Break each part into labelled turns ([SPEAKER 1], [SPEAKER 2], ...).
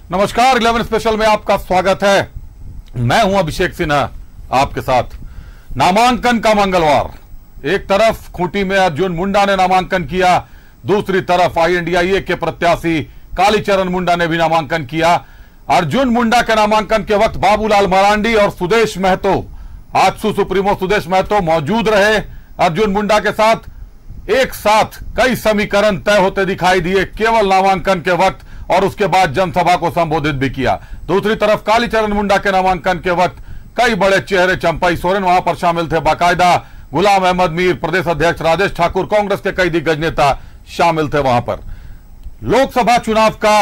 [SPEAKER 1] नमस्कार, 11 स्पेशल में आपका स्वागत है। मैं हूं अभिषेक सिन्हा आपके साथ। नामांकन का मंगलवार, एक तरफ खूंटी में अर्जुन मुंडा ने नामांकन किया, दूसरी तरफ INDIA के प्रत्याशी कालीचरण मुंडा ने भी नामांकन किया। अर्जुन मुंडा के नामांकन के वक्त बाबूलाल मरांडी और सुदेश महतो, आजसू सुप्रीमो सुदेश महतो मौजूद रहे। अर्जुन मुंडा के साथ एक साथ कई समीकरण तय होते दिखाई दिए केवल नामांकन के वक्त, और उसके बाद जनसभा को संबोधित भी किया। दूसरी तरफ कालीचरण मुंडा के नामांकन के वक्त कई बड़े चेहरे, चंपई सोरेन वहां पर शामिल थे, बाकायदा गुलाम अहमद मीर, प्रदेश अध्यक्ष राजेश ठाकुर, कांग्रेस के कई दिग्गज नेता शामिल थे वहां पर। लोकसभा चुनाव का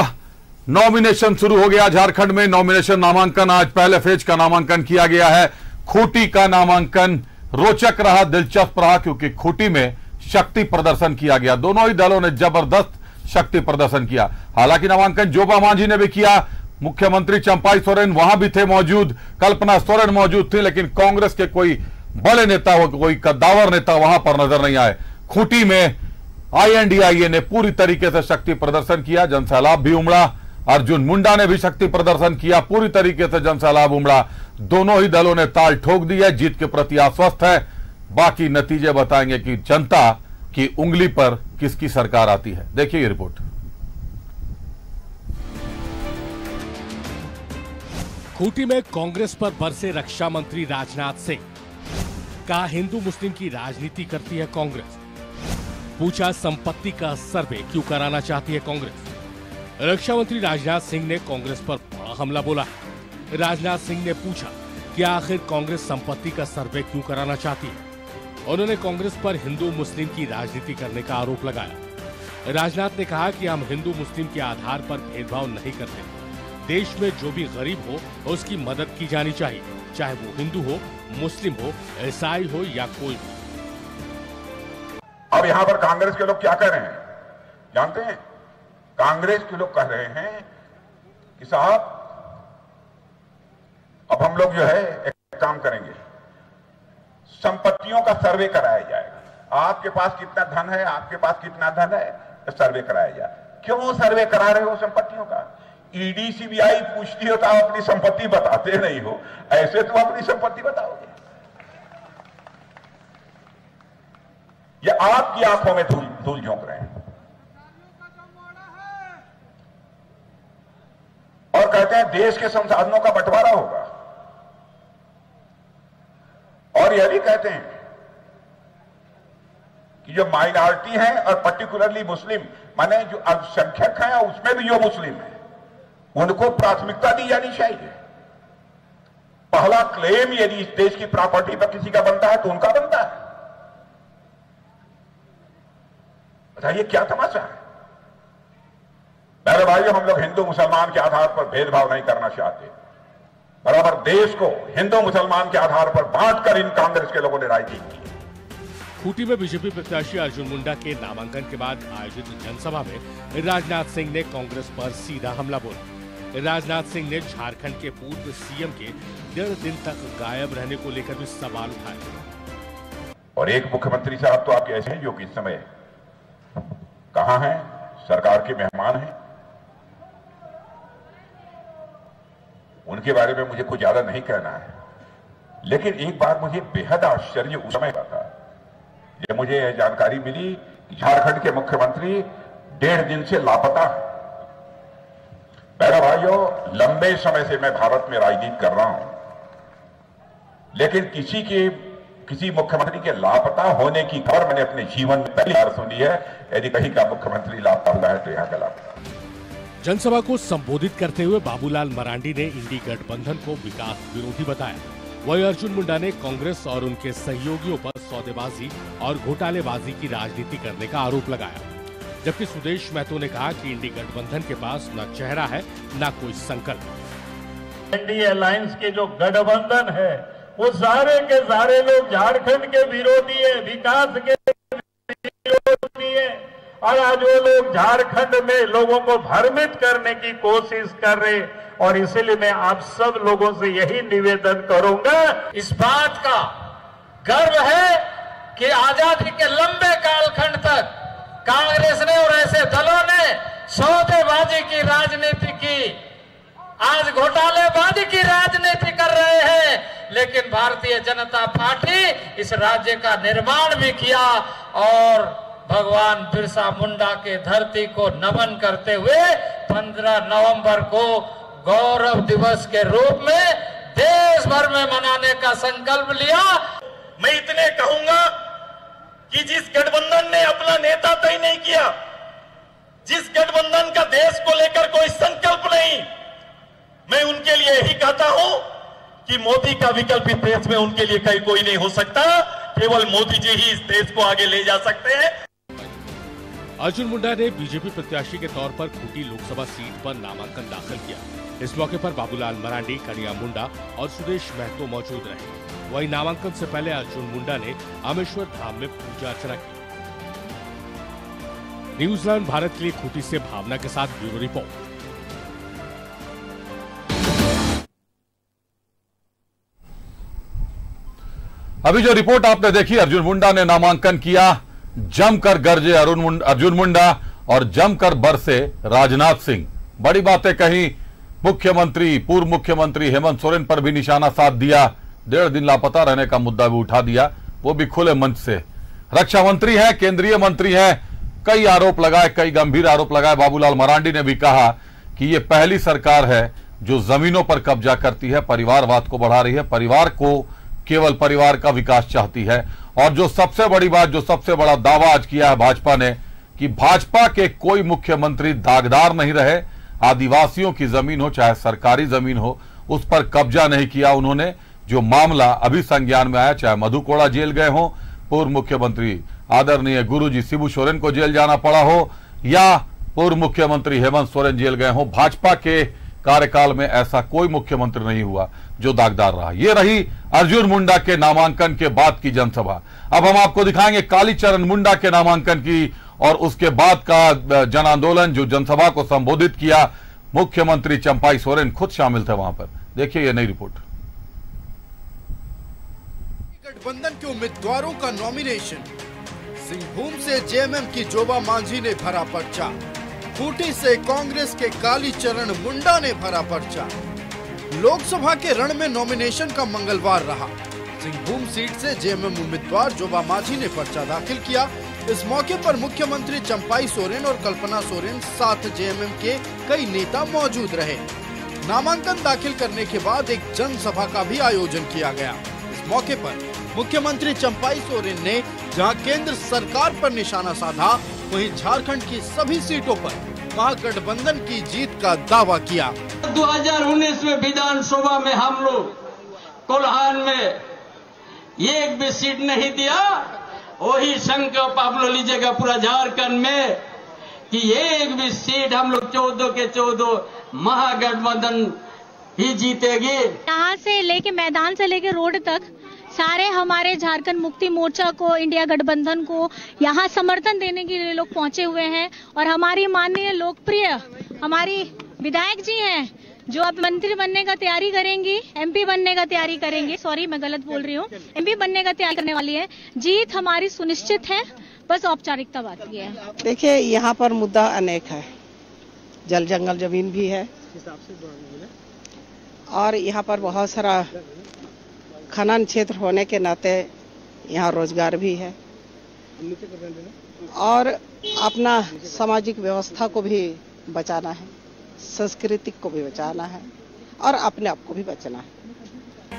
[SPEAKER 1] नॉमिनेशन शुरू हो गया झारखंड में। नॉमिनेशन नामांकन, आज पहले फेज का नामांकन किया गया है। खूंटी का नामांकन रोचक रहा, दिलचस्प रहा, क्योंकि खूंटी में शक्ति प्रदर्शन किया गया। दोनों ही दलों ने जबरदस्त शक्ति प्रदर्शन किया। हालांकि नामांकन जोबा मांझी ने भी किया, मुख्यमंत्री चंपाई सोरेन वहां भी थे मौजूद, कल्पना सोरेन मौजूद थी, लेकिन कांग्रेस के कोई बड़े नेता हो, कोई कद्दावर नेता वहां पर नजर नहीं आए। खूंटी में INDIA ने पूरी तरीके से शक्ति प्रदर्शन किया, जनसैलाब भी उमड़ा। अर्जुन मुंडा ने भी शक्ति प्रदर्शन किया, पूरी तरीके से जनसैलाब उमड़ा। दोनों ही दलों ने ताल ठोक दी है, जीत के प्रति आश्वस्त है। बाकी नतीजे बताएंगे कि जनता की उंगली पर किसकी सरकार आती है। देखिए ये रिपोर्ट।
[SPEAKER 2] खूंटी में कांग्रेस पर बरसे रक्षा मंत्री राजनाथ सिंह। कहा हिंदू मुस्लिम की राजनीति करती है कांग्रेस। पूछा संपत्ति का सर्वे क्यों कराना चाहती है कांग्रेस। रक्षा मंत्री राजनाथ सिंह ने कांग्रेस पर बड़ा हमला बोला। राजनाथ सिंह ने पूछा कि आखिर कांग्रेस संपत्ति का सर्वे क्यों कराना चाहती है। उन्होंने कांग्रेस पर हिंदू मुस्लिम की राजनीति करने का आरोप लगाया। राजनाथ ने कहा कि हम हिंदू मुस्लिम के आधार पर भेदभाव नहीं करते। देश में जो भी गरीब हो उसकी मदद की जानी चाहिए, चाहे वो हिंदू हो, मुस्लिम हो, ईसाई हो या कोई भी।
[SPEAKER 3] अब यहां पर कांग्रेस के लोग क्या कह रहे हैं जानते हैं? कांग्रेस के लोग कह रहे हैं कि साहब अब हम लोग जो है एक काम करेंगे, संपत्तियों का सर्वे कराया जाएगा। आपके पास कितना धन है, आपके पास कितना धन है, तो सर्वे कराया जाए। क्यों सर्वे करा रहे हो संपत्तियों का? ED CBI पूछती हो तो आप अपनी संपत्ति बताते नहीं हो, ऐसे तो अपनी संपत्ति बताओगे। ये आपकी आंखों में धूल झोंक रहे हैं और कहते हैं देश के संसाधनों का बंटवारा होगा, और यह भी कहते हैं कि जो माइनॉरिटी है और पर्टिकुलरली मुस्लिम, माने जो अल्पसंख्यक है उसमें भी जो मुस्लिम है, उनको प्राथमिकता दी जानी चाहिए। पहला क्लेम यदि इस देश की प्रॉपर्टी पर किसी का बनता है तो उनका बनता है। बताइए क्या तमाशा है? मेरे भाइयों, हम लोग हिंदू मुसलमान के आधार पर भेदभाव नहीं करना चाहते। बराबर देश को हिंदू मुसलमान के आधार पर बांटकर इन कांग्रेस के लोगों ने राजनीति की।
[SPEAKER 2] खूंटी में बीजेपी प्रत्याशी अर्जुन मुंडा के नामांकन के बाद आयोजित जनसभा में राजनाथ सिंह ने कांग्रेस पर सीधा हमला बोला। राजनाथ सिंह ने झारखंड के पूर्व CM के 1.5 दिन तक गायब रहने को लेकर भी सवाल उठाए।
[SPEAKER 3] और एक मुख्यमंत्री साहब तो आपके ऐसे हैं जो कि इस समय कहां हैं, सरकार के मेहमान हैं। उनके बारे में मुझे कुछ ज्यादा नहीं कहना है, लेकिन एक बात मुझे बेहद आश्चर्य उस समय का था जब मुझे यह जानकारी मिली कि झारखंड के मुख्यमंत्री 1.5 दिन से लापता है। मेरा भाइयों, लंबे समय से मैं भारत में राजनीति कर रहा हूं, लेकिन किसी मुख्यमंत्री के लापता होने की खबर मैंने अपने जीवन में पहली बार सुनी है। यदि कहीं का मुख्यमंत्री लापता है तो यहाँ का लापता।
[SPEAKER 2] जनसभा को संबोधित करते हुए बाबूलाल मरांडी ने इंडी गठबंधन को विकास विरोधी बताया। वहीं अर्जुन मुंडा ने कांग्रेस और उनके सहयोगियों पर सौदेबाजी और घोटालेबाजी की राजनीति करने का आरोप लगाया। जबकि सुदेश महतो ने कहा कि इंडी गठबंधन के पास न चेहरा है न कोई संकल्प।
[SPEAKER 4] इंडी अलायंस के जो गठबंधन है वो सारे के सारे लोग झारखंड के विरोधी है, विकास के विरोधी है, और आज वो लोग झारखंड में लोगों को भ्रमित करने की कोशिश कर रहे। और इसलिए मैं आप सब लोगों से यही निवेदन करूंगा,
[SPEAKER 5] इस बात का गर्व है कि आजादी के लंबे कालखंड तक कांग्रेस ने और ऐसे दलों ने सौदेबाजी की राजनीति की आज घोटालेबाजी की राजनीति कर रहे हैं, लेकिन भारतीय जनता पार्टी इस राज्य का निर्माण भी किया और भगवान बिरसा मुंडा के धरती को नमन करते हुए 15 नवंबर को गौरव दिवस के रूप में देश भर में मनाने का संकल्प लिया।
[SPEAKER 6] मैं इतने कहूंगा कि जिस गठबंधन ने अपना नेता तय नहीं किया, जिस गठबंधन का देश को लेकर कोई संकल्प नहीं, मैं उनके लिए यही कहता हूं कि मोदी का विकल्प इस देश में उनके लिए कहीं कोई नहीं हो सकता, केवल मोदी जी ही इस देश को आगे ले जा सकते हैं।
[SPEAKER 2] अर्जुन मुंडा ने बीजेपी प्रत्याशी के तौर पर खूंटी लोकसभा सीट पर नामांकन दाखिल किया। इस मौके पर बाबूलाल मरांडी, कन्हैया मुंडा और सुरेश महतो मौजूद रहे। वहीं नामांकन से पहले अर्जुन मुंडा ने अमेश्वर धाम में पूजा अर्चना की। न्यूजीलैंड भारत के लिए खूंटी से भावना के साथ ब्यूरो रिपोर्ट।
[SPEAKER 1] अभी जो रिपोर्ट आपने देखी, अर्जुन मुंडा ने नामांकन किया, जमकर गरजे अर्जुन मुंडा और जमकर बरसे राजनाथ सिंह। बड़ी बातें कही। मुख्यमंत्री, पूर्व मुख्यमंत्री हेमंत सोरेन पर भी निशाना साध दिया। 1.5 दिन लापता रहने का मुद्दा भी उठा दिया, वो भी खुले मंच से। रक्षा मंत्री है, केंद्रीय मंत्री है, कई आरोप लगाए, कई गंभीर आरोप लगाए। बाबूलाल मरांडी ने भी कहा कि ये पहली सरकार है जो जमीनों पर कब्जा करती है, परिवारवाद को बढ़ा रही है, परिवार को, केवल परिवार का विकास चाहती है। और जो सबसे बड़ी बात, जो सबसे बड़ा दावा आज किया है भाजपा ने कि भाजपा के कोई मुख्यमंत्री दागदार नहीं रहे, आदिवासियों की जमीन हो चाहे सरकारी जमीन हो, उस पर कब्जा नहीं किया उन्होंने। जो मामला अभी संज्ञान में आया, चाहे मधु कोड़ा जेल गए हो, पूर्व मुख्यमंत्री आदरणीय गुरुजी शिबू सोरेन को जेल जाना पड़ा हो, या पूर्व मुख्यमंत्री हेमंत सोरेन जेल गए हो, भाजपा के कार्यकाल में ऐसा कोई मुख्यमंत्री नहीं हुआ जो दागदार रहा। ये रही अर्जुन मुंडा के नामांकन के बाद की जनसभा। अब हम आपको दिखाएंगे कालीचरण मुंडा के नामांकन की और उसके बाद का जन आंदोलन, जो जनसभा को संबोधित किया। मुख्यमंत्री चंपाई सोरेन खुद शामिल थे वहां पर। देखिए ये नई रिपोर्ट।
[SPEAKER 7] गठबंधन के उम्मीदवारों का नॉमिनेशन। सिंहभूम से जेएमएम की जोबा मांझी ने भरा पर्चा। खूंटी से कांग्रेस के कालीचरण मुंडा ने भरा पर्चा। लोकसभा के रण में नॉमिनेशन का मंगलवार रहा। सिंहभूम सीट से जेएमएम उम्मीदवार जोबा मांझी ने पर्चा दाखिल किया। इस मौके पर मुख्यमंत्री चंपाई सोरेन और कल्पना सोरेन साथ जेएमएम के कई नेता मौजूद रहे। नामांकन दाखिल करने के बाद एक जनसभा का भी आयोजन किया गया। इस मौके पर मुख्यमंत्री चंपाई सोरेन ने जहां केंद्र सरकार पर निशाना साधा, वहीं झारखंड की सभी सीटों पर महागठबंधन की जीत का दावा किया।
[SPEAKER 8] 2019 में विधानसभा में हम लोग कोल्हान में एक भी सीट नहीं दिया। वही संकल्प आप लोग लीजिएगा पूरा झारखंड में कि एक भी सीट हम लोग 14 के 14 महागठबंधन ही जीतेगी।
[SPEAKER 9] यहाँ से लेके मैदान से लेके रोड तक सारे हमारे झारखंड मुक्ति मोर्चा को, इंडिया गठबंधन को यहाँ समर्थन देने के लिए लोग पहुंचे हुए हैं। और हमारी माननीय लोकप्रिय हमारी विधायक जी हैं जो अब मंत्री बनने का तैयारी करेंगी, एमपी बनने का तैयारी करेंगे, सॉरी मैं गलत बोल रही हूँ, एमपी बनने का तैयारी करने वाली है। जीत हमारी सुनिश्चित है, बस औपचारिकता बाकी है।
[SPEAKER 10] देखिए यहाँ पर मुद्दा अनेक है, जल जंगल जमीन भी है और यहाँ पर बहुत सारा खनन क्षेत्र होने के नाते यहाँ रोजगार भी है और अपना सामाजिक व्यवस्था को भी बचाना है, संस्कृति को भी बचाना है और अपने आप को भी बचना है।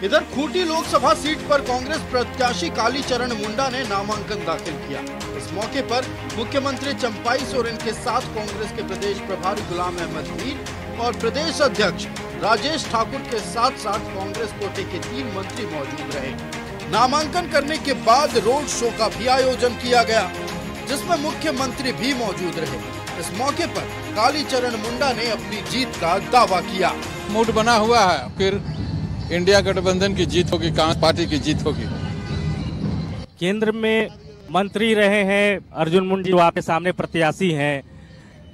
[SPEAKER 7] इधर खूंटी लोकसभा सीट पर कांग्रेस प्रत्याशी कालीचरण मुंडा ने नामांकन दाखिल किया। इस मौके पर मुख्यमंत्री चंपाई सोरेन के साथ कांग्रेस के प्रदेश प्रभारी गुलाम अहमद मीर और प्रदेश अध्यक्ष राजेश ठाकुर के साथ साथ कांग्रेस कोटे के 3 मंत्री मौजूद रहे। नामांकन करने के बाद रोड शो का भी आयोजन किया गया, जिसमें मुख्यमंत्री भी मौजूद रहे। इस मौके पर कालीचरण मुंडा ने अपनी जीत का दावा किया।
[SPEAKER 11] मूड बना हुआ है, फिर इंडिया गठबंधन की जीत होगी, कांग्रेस पार्टी की जीत होगी।
[SPEAKER 12] केंद्र में मंत्री रहे हैं अर्जुन मुंडा, जो आपके सामने प्रत्याशी हैं,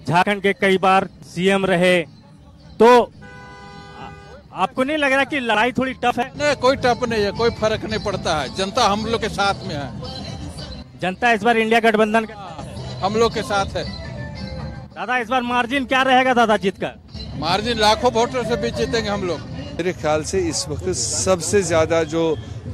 [SPEAKER 12] झारखंड के कई बार सीएम रहे, तो आपको नहीं लग रहा कि लड़ाई थोड़ी टफ है?
[SPEAKER 11] नहीं, कोई टफ नहीं है, कोई फर्क नहीं पड़ता है, जनता हम लोग के साथ में है।
[SPEAKER 12] जनता इस बार इंडिया गठबंधन
[SPEAKER 11] हम लोग के साथ है।
[SPEAKER 12] दादा इस बार मार्जिन क्या रहेगा दादा जीत का?
[SPEAKER 11] मार्जिन लाखों वोटर से भी जीतेंगे हम लोग।
[SPEAKER 13] मेरे ख्याल से इस वक्त सबसे ज़्यादा जो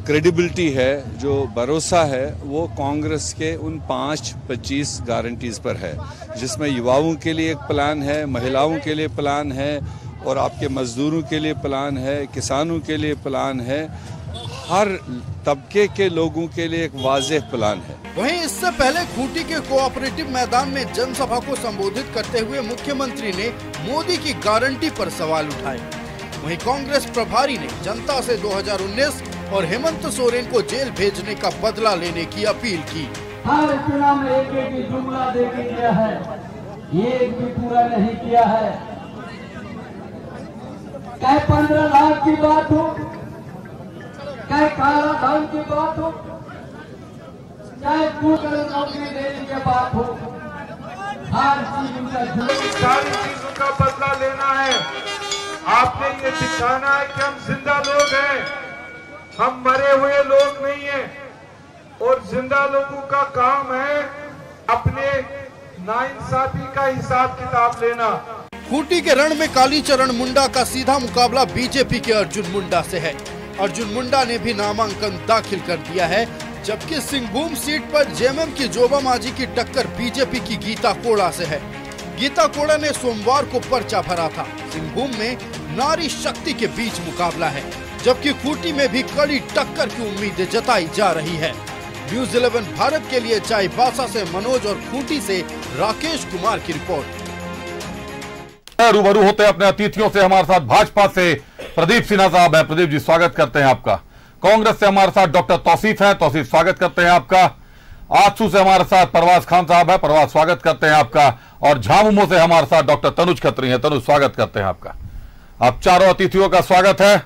[SPEAKER 13] क्रेडिबिलिटी है, जो भरोसा है, वो कांग्रेस के उन 5-25 गारंटीज़ पर है, जिसमें युवाओं के लिए एक प्लान है, महिलाओं के लिए प्लान है और आपके मजदूरों के लिए प्लान है, किसानों के लिए प्लान है, हर तबके के लोगों के लिए एक वाज़ेह प्लान है।
[SPEAKER 7] वहीं इससे पहले खूंटी के कोऑपरेटिव मैदान में जनसभा को संबोधित करते हुए मुख्यमंत्री ने मोदी की गारंटी पर सवाल उठाए। वहीं कांग्रेस प्रभारी ने जनता से 2019 और हेमंत सोरेन को जेल भेजने का बदला लेने की अपील की।
[SPEAKER 8] हर चुनाव में एक जुमला दे दिया है, ये भी पूरा नहीं किया है। चाहे 15 लाख की बात हो, चाहे काला धन की बात हो, चाहे 2 करोड़ नौकरी देने की बात हो, हर चीज
[SPEAKER 4] सारी चीजों का बदला लेना है। आपने ये दिखाना है कि हम जिंदा लोग हैं, हम मरे हुए लोग नहीं हैं। और जिंदा लोगों का काम है अपने नाइंसाफी का हिसाब किताब लेना।
[SPEAKER 7] खूंटी के रण में कालीचरण मुंडा का सीधा मुकाबला बीजेपी के अर्जुन मुंडा से है। अर्जुन मुंडा ने भी नामांकन दाखिल कर दिया है, जबकि सिंहभूम सीट पर जेएमएम की जोबा मांझी की टक्कर बीजेपी की गीता कोड़ा से है। गीता कोड़ा ने सोमवार को पर्चा भरा था। सिंहभूम में नारी शक्ति के बीच मुकाबला है, जबकि खूंटी में भी कड़ी टक्कर की उम्मीदें जताई जा रही है। न्यूज़ 11 भारत के लिए चाईबासा से मनोज और खूंटी से राकेश कुमार की रिपोर्ट।
[SPEAKER 1] रूबरू होते हैं अपने अतिथियों से। हमारे साथ भाजपा से प्रदीप सिन्हा साहब हैं। प्रदीप जी, स्वागत करते हैं आपका। कांग्रेस से हमारे साथ डॉक्टर तौसीफ है। तौसीफ, स्वागत करते हैं आपका। आजसू से हमारे साथ परवाज खान साहब है। परवाज, स्वागत करते हैं आपका। और झामुमो से हमारे साथ डॉक्टर तनुज खत्री है। तनुज, स्वागत करते हैं आपका। आप चारों अतिथियों का स्वागत है।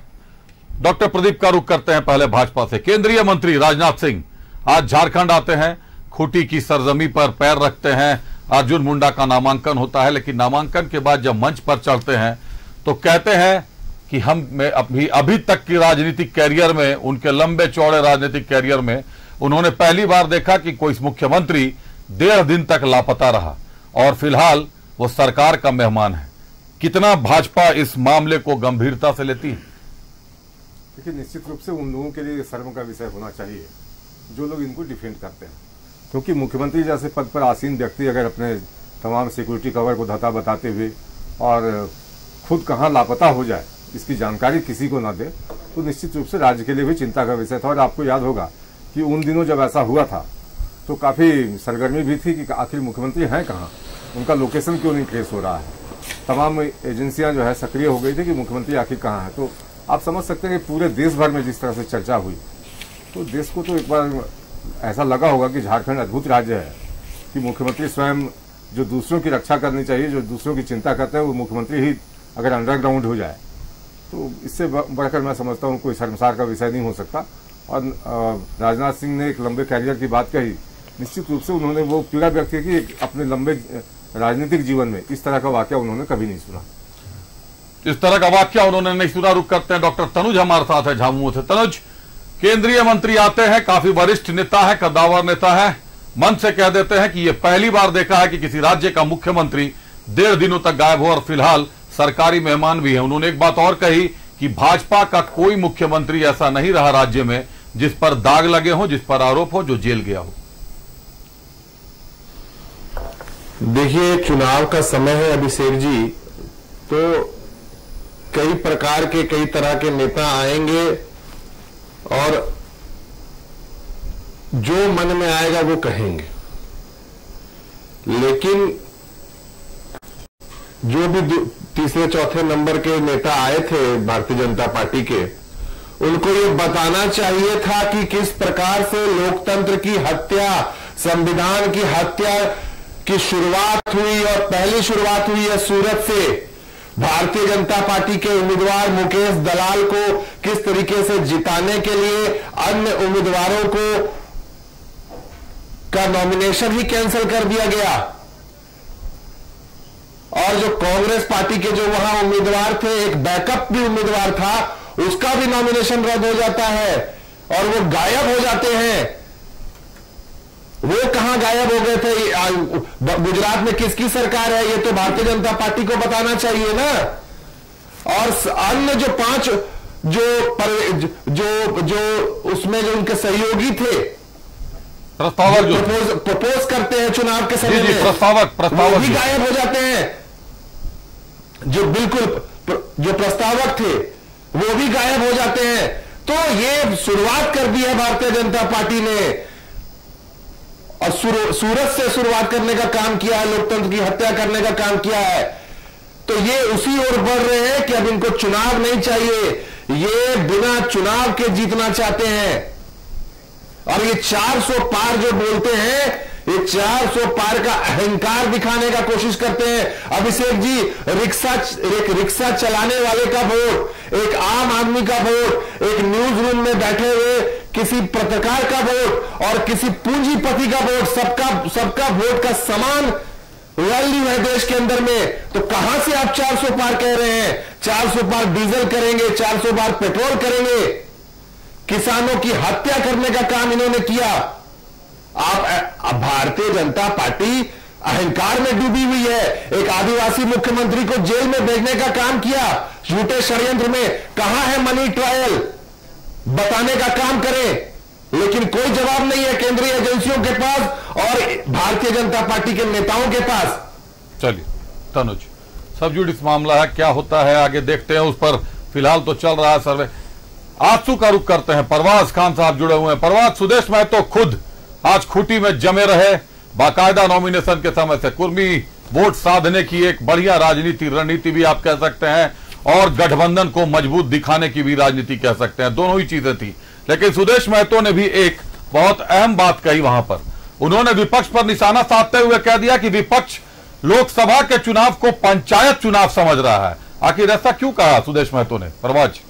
[SPEAKER 1] डॉक्टर प्रदीप का रुख करते हैं पहले भाजपा से। केंद्रीय मंत्री राजनाथ सिंह आज झारखंड आते हैं, खूंटी की सरजमी पर पैर रखते हैं। अर्जुन मुंडा का नामांकन होता है, लेकिन नामांकन के बाद जब मंच पर चढ़ते हैं तो कहते हैं कि अभी तक की राजनीतिक कैरियर में, उनके लंबे चौड़े राजनीतिक कैरियर में, उन्होंने पहली बार देखा कि कोई मुख्यमंत्री 1.5 दिन तक लापता रहा और फिलहाल वो सरकार का मेहमान है। कितना भाजपा इस मामले को गंभीरता से लेती है?
[SPEAKER 14] देखिए, निश्चित रूप से उन लोगों के लिए शर्म का विषय होना चाहिए जो लोग इनको डिफेंड करते हैं, क्योंकि मुख्यमंत्री जैसे पद पर आसीन व्यक्ति अगर अपने तमाम सिक्योरिटी कवर को धता बताते हुए और खुद कहाँ लापता हो जाए इसकी जानकारी किसी को ना दे, तो निश्चित रूप से राज्य के लिए भी चिंता का विषय था। और आपको याद होगा कि उन दिनों जब ऐसा हुआ था तो काफ़ी सरगर्मी भी थी कि आखिर मुख्यमंत्री हैं कहाँ, उनका लोकेशन क्यों नहीं ट्रेस हो रहा है। तमाम एजेंसियां जो है सक्रिय हो गई थी कि मुख्यमंत्री आखिर कहाँ है। तो आप समझ सकते हैं कि पूरे देश भर में जिस तरह से चर्चा हुई, तो देश को तो एक बार ऐसा लगा होगा कि झारखंड अद्भुत राज्य है कि मुख्यमंत्री स्वयं जो दूसरों की रक्षा करनी चाहिए, जो दूसरों की चिंता करते हैं, वो मुख्यमंत्री ही अगर अंडरग्राउंड हो जाए तो इससे बढ़कर मैं समझता हूँ कोई शर्मसार का विषय नहीं हो सकता। और राजनाथ सिंह ने एक लंबे कैरियर की बात कही, निश्चित रूप से उन्होंने वो पीड़ा व्यक्त की कि अपने लंबे राजनीतिक जीवन में इस तरह का वाकया उन्होंने कभी नहीं सुना।
[SPEAKER 1] इस तरह का वाकया उन्होंने नहीं सुना। रुक करते हैं डॉक्टर तनुज हमारे साथ है झामुमो से। तनुज, केंद्रीय मंत्री आते हैं, काफी वरिष्ठ नेता है, कद्दावर नेता है, मन से कह देते हैं कि ये पहली बार देखा है कि किसी राज्य का मुख्यमंत्री 1.5 दिनों तक गायब हो और फिलहाल सरकारी मेहमान भी है। उन्होंने एक बात और कही कि भाजपा का कोई मुख्यमंत्री ऐसा नहीं रहा राज्य में जिस पर दाग लगे हो, जिस पर आरोप हो, जो जेल गया हो।
[SPEAKER 15] देखिए, चुनाव का समय है अभिषेक जी, तो कई प्रकार के कई तरह के नेता आएंगे और जो मन में आएगा वो कहेंगे, लेकिन जो भी तीसरे चौथे नंबर के नेता आए थे भारतीय जनता पार्टी के, उनको ये बताना चाहिए था कि किस प्रकार से लोकतंत्र की हत्या, संविधान की हत्या की शुरुआत हुई। और पहली शुरुआत हुई है सूरत से। भारतीय जनता पार्टी के उम्मीदवार मुकेश दलाल को किस तरीके से जिताने के लिए अन्य उम्मीदवारों को का नॉमिनेशन ही कैंसिल कर दिया गया, और जो कांग्रेस पार्टी के जो वहां उम्मीदवार थे, एक बैकअप भी उम्मीदवार था, उसका भी नॉमिनेशन रद्द हो जाता है और वो गायब हो जाते हैं। वो कहां गायब हो गए थे? गुजरात में किसकी सरकार है, ये तो भारतीय जनता पार्टी को बताना चाहिए ना। अन्य जो 5 जो उसमें जो उनके सहयोगी थे,
[SPEAKER 1] प्रस्तावक जो
[SPEAKER 15] प्रपोज करते हैं चुनाव के समय में,
[SPEAKER 1] प्रस्तावक
[SPEAKER 15] वो भी गायब हो जाते हैं। जो बिल्कुल जो प्रस्तावक थे वो भी गायब हो जाते हैं। तो ये शुरुआत कर दी है भारतीय जनता पार्टी ने, और सूरत से शुरुआत करने का काम किया है, लोकतंत्र की हत्या करने का काम किया है। तो ये उसी ओर बढ़ रहे हैं कि अब इनको चुनाव नहीं चाहिए, ये बिना चुनाव के जीतना चाहते हैं। और ये 400 पार जो बोलते हैं, ये 400 पार का अहंकार दिखाने का कोशिश करते हैं। अभिषेक जी, रिक्शा चलाने वाले का वोट, एक आम आदमी का वोट, एक न्यूज रूम में बैठे हुए किसी पत्रकार का वोट और किसी पूंजीपति का वोट, सबका वोट का समान वैल्यू है देश के अंदर में। तो कहां से आप 400 पार कह रहे हैं? 400 पार डीजल करेंगे, 400 पार पेट्रोल करेंगे, किसानों की हत्या करने का काम इन्होंने किया। आप भारतीय जनता पार्टी अहंकार में डूबी हुई है। एक आदिवासी मुख्यमंत्री को जेल में भेजने का काम किया झूठे षड्यंत्र में। कहां है मनी ट्रायल? बताने का काम करें, लेकिन कोई जवाब नहीं है केंद्रीय एजेंसियों के पास और भारतीय जनता पार्टी के नेताओं के पास।
[SPEAKER 1] चलिए तनुज, सब जुडिस मामला है, क्या होता है आगे देखते हैं। उस पर फिलहाल तो चल रहा है सर्वे। आंसू का रुख करते हैं, परवाज खान साहब जुड़े हुए हैं। परवाज, सुदेश महतो खुद आज खूंटी में जमे रहे, बाकायदा नॉमिनेशन के समय से कुर्मी वोट साधने की एक बढ़िया राजनीति, रणनीति भी आप कह सकते हैं, और गठबंधन को मजबूत दिखाने की भी राजनीति कह सकते हैं। दोनों ही चीजें थी। लेकिन सुदेश महतो ने भी एक बहुत अहम बात कही वहां पर। उन्होंने विपक्ष पर निशाना साधते हुए कह दिया कि विपक्ष लोकसभा के चुनाव को पंचायत चुनाव समझ रहा है। आखिर ऐसा क्यों कहा सुदेश महतो ने? परवाज।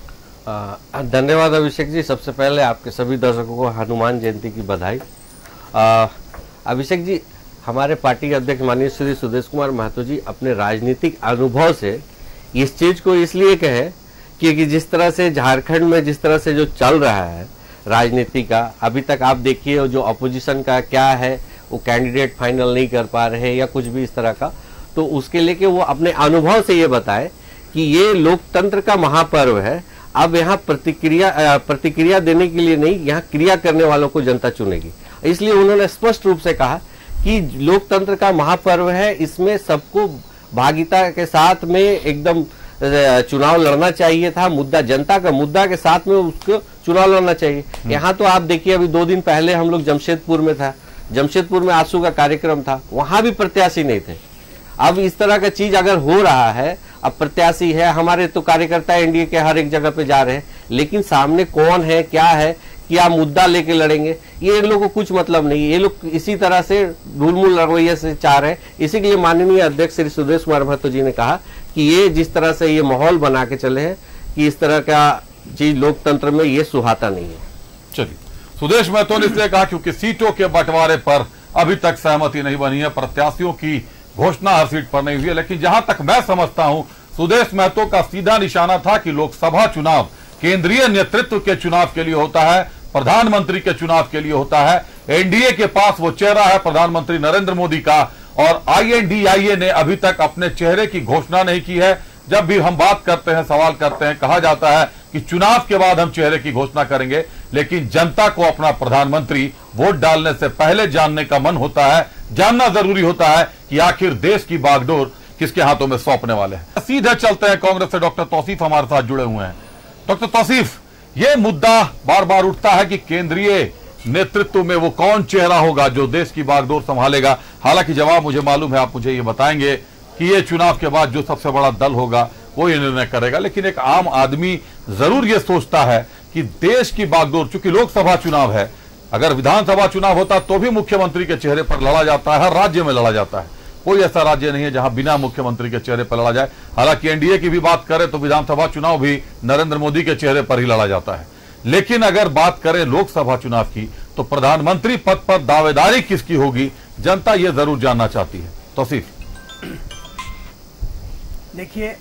[SPEAKER 16] धन्यवाद अभिषेक जी। सबसे पहले आपके सभी दर्शकों को हनुमान जयंती की बधाई। अभिषेक जी, हमारे पार्टी के अध्यक्ष माननीय श्री सुदेश कुमार महतो जी अपने राजनीतिक अनुभव से इस चीज को इसलिए कहे कि जिस तरह से झारखंड में जिस तरह से जो चल रहा है राजनीति का, अभी तक आप देखिए जो अपोजिशन का क्या है, वो कैंडिडेट फाइनल नहीं कर पा रहे या कुछ भी इस तरह का। तो उसके लेके वो अपने अनुभव से ये बताए कि ये लोकतंत्र का महापर्व है। अब यहाँ प्रतिक्रिया देने के लिए नहीं, यहाँ क्रिया करने वालों को जनता चुनेगी। इसलिए उन्होंने स्पष्ट रूप से कहा कि लोकतंत्र का महापर्व है, इसमें सबको भागीदारी के साथ में एकदम चुनाव लड़ना चाहिए था। मुद्दा जनता का मुद्दा के साथ में उसको चुनाव लड़ना चाहिए। यहाँ तो आप देखिए, अभी 2 दिन पहले हम लोग जमशेदपुर में था, जमशेदपुर में आंसू का कार्यक्रम था, वहां भी प्रत्याशी नहीं थे। अब इस तरह का चीज अगर हो रहा है, अब प्रत्याशी है, हमारे तो कार्यकर्ता एनडीए के हर एक जगह पे जा रहे हैं, लेकिन सामने कौन है, क्या है, क्या मुद्दा लेके लड़ेंगे, ये लोग को कुछ मतलब नहीं। ये लोग इसी तरह से ढूलमूल रवैये से चाह रहे हैं। इसी के लिए माननीय अध्यक्ष श्री सुदेश कुमार महतो जी ने कहा कि ये जिस तरह से ये माहौल बना के चले हैं कि इस तरह का चीज लोकतंत्र में ये सुहाता नहीं है।
[SPEAKER 1] चलिए, सुदेश महतो ने इसलिए कहा क्योंकि सीटों के बंटवारे पर अभी तक सहमति नहीं बनी है, प्रत्याशियों की घोषणा हर सीट पर नहीं हुई है। लेकिन जहां तक मैं समझता हूं, सुदेश महतो का सीधा निशाना था कि लोकसभा चुनाव केंद्रीय नेतृत्व के चुनाव के लिए होता है, प्रधानमंत्री के चुनाव के लिए होता है। एनडीए के पास वो चेहरा है प्रधानमंत्री नरेंद्र मोदी का, और INDIA ने अभी तक अपने चेहरे की घोषणा नहीं की है। जब भी हम बात करते हैं, सवाल करते हैं, कहा जाता है कि चुनाव के बाद हम चेहरे की घोषणा करेंगे, लेकिन जनता को अपना प्रधानमंत्री वोट डालने से पहले जानने का मन होता है। जानना जरूरी होता है कि आखिर देश की बागडोर किसके हाथों में सौंपने वाले हैं। सीधे चलते हैं, कांग्रेस से डॉक्टर तौसीफ हमारे साथ जुड़े हुए हैं। डॉक्टर तौसीफ, ये मुद्दा बार बार उठता है कि केंद्रीय नेतृत्व में वो कौन चेहरा होगा जो देश की बागडोर संभालेगा। हालांकि जवाब मुझे मालूम है, आप मुझे ये बताएंगे कि ये चुनाव के बाद जो सबसे बड़ा दल होगा वो ये निर्णय करेगा। लेकिन एक आम आदमी जरूर ये सोचता है कि देश की बागडोर, चूंकि लोकसभा चुनाव है, अगर विधानसभा चुनाव होता तो भी मुख्यमंत्री के चेहरे पर लड़ा जाता है, हर राज्य में लड़ा जाता है। कोई ऐसा राज्य नहीं है जहां बिना मुख्यमंत्री के चेहरे पर लड़ा जाए। हालांकि एनडीए की भी बात करें तो विधानसभा चुनाव भी नरेंद्र मोदी के चेहरे पर ही लड़ा जाता है। लेकिन अगर बात करें लोकसभा चुनाव की, तो प्रधानमंत्री पद पर दावेदारी किसकी होगी, जनता यह जरूर जानना चाहती है। तौसीफ,
[SPEAKER 17] देखिए,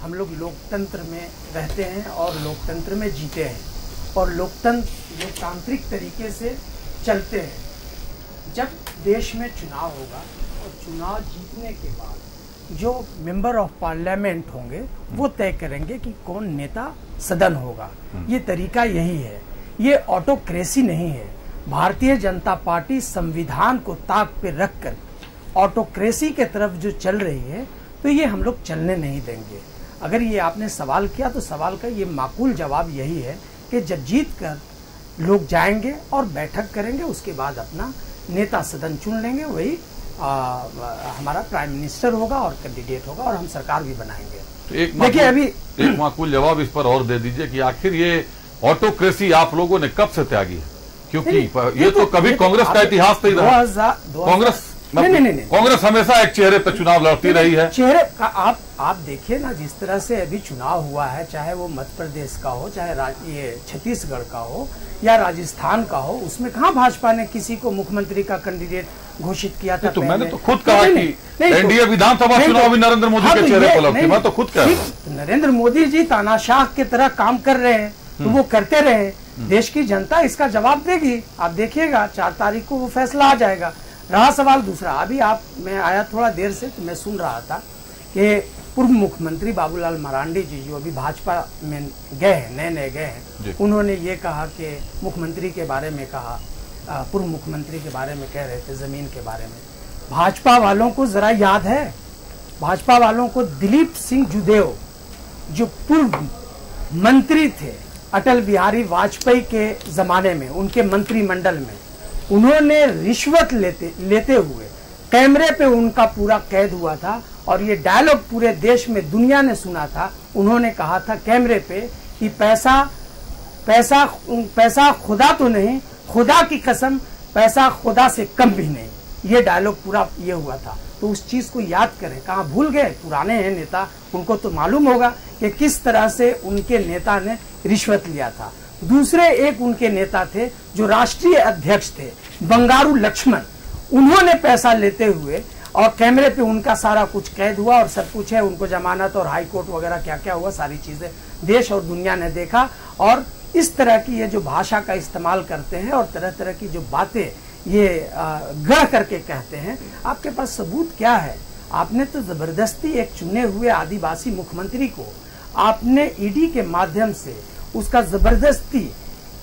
[SPEAKER 17] हम लोग लोकतंत्र में रहते हैं और लोकतंत्र में जीते हैं और लोकतांत्रिक तरीके से चलते हैं। जब देश में चुनाव होगा और चुनाव जीतने के बाद जो मेंबर ऑफ पार्लियामेंट होंगे वो तय करेंगे कि कौन नेता सदन होगा। ये तरीका यही है, ये ऑटोक्रेसी नहीं है। भारतीय जनता पार्टी संविधान को ताक पे रखकर ऑटोक्रेसी के तरफ जो चल रही है, तो ये हम लोग चलने नहीं देंगे। अगर ये आपने सवाल किया तो सवाल का ये माकूल जवाब यही है कि जब जीत कर लोग जाएंगे और बैठक करेंगे, उसके बाद अपना नेता सदन चुन लेंगे, वही हमारा प्राइम मिनिस्टर होगा और कैंडिडेट होगा और हम सरकार भी बनाएंगे।
[SPEAKER 1] तो देखिए अभी एक माकूल जवाब इस पर और दे दीजिए कि आखिर ये ऑटोक्रेसी आप लोगों ने कब से त्यागी है? क्योंकि ये तो कभी कांग्रेस का इतिहास नहीं रहा। कांग्रेस नहीं, कांग्रेस हमेशा एक चेहरे पर चुनाव लड़ती रही है।
[SPEAKER 17] चेहरे का आप देखिए ना, जिस तरह से अभी चुनाव हुआ है, चाहे वो मध्य प्रदेश का हो, चाहे ये छत्तीसगढ़ का हो या राजस्थान का हो, उसमें कहाँ भाजपा ने किसी को मुख्यमंत्री का कैंडिडेट घोषित किया था?
[SPEAKER 1] तो मैंने तो खुद कहा कि एनडीए विधानसभा चुनाव भी नरेंद्र मोदी के चेहरे पर लड़ती, मैं तो खुद कह रहा हूं।
[SPEAKER 17] नरेंद्र मोदी जी तानाशाह की तरह काम कर रहे हैं, तो वो करते रहे। देश की जनता इसका जवाब देगी, आप देखिएगा 4 तारीख को वो फैसला आ जाएगा। रहा सवाल दूसरा, अभी मैं आया थोड़ा देर से, तो मैं सुन रहा था कि पूर्व मुख्यमंत्री बाबूलाल मरांडी जी जो अभी भाजपा में गए हैं, नए गए हैं, उन्होंने ये कहा कि मुख्यमंत्री के बारे में कहा, पूर्व मुख्यमंत्री के बारे में कह रहे थे, जमीन के बारे में। भाजपा वालों को जरा याद है, भाजपा वालों को दिलीप सिंह जुदेव जो पूर्व मंत्री थे अटल बिहारी वाजपेयी के जमाने में, उनके मंत्रिमंडल में, उन्होंने रिश्वत लेते हुए कैमरे पे उनका पूरा कैद हुआ था और ये डायलॉग पूरे देश में दुनिया ने सुना था। उन्होंने कहा था कैमरे पे कि पैसा खुदा तो नहीं, खुदा की कसम पैसा खुदा से कम भी नहीं। ये डायलॉग पूरा ये हुआ था। तो उस चीज को याद करें, कहाँ भूल गए? पुराने हैं नेता, उनको तो मालूम होगा कि किस तरह से उनके नेता ने रिश्वत लिया था। दूसरे एक उनके नेता थे जो राष्ट्रीय अध्यक्ष थे, बंगारू लक्ष्मण, उन्होंने पैसा लेते हुए और कैमरे पे उनका सारा कुछ कैद हुआ और सब कुछ है, उनको जमानत और हाई कोर्ट वगैरह क्या क्या हुआ, सारी चीजें देश और दुनिया ने देखा। और इस तरह की ये जो भाषा का इस्तेमाल करते हैं और तरह तरह की जो बातें ये गढ़ करके कहते हैं, आपके पास सबूत क्या है? आपने तो जबरदस्ती एक चुने हुए आदिवासी मुख्यमंत्री को आपने ईडी के माध्यम से उसका जबरदस्ती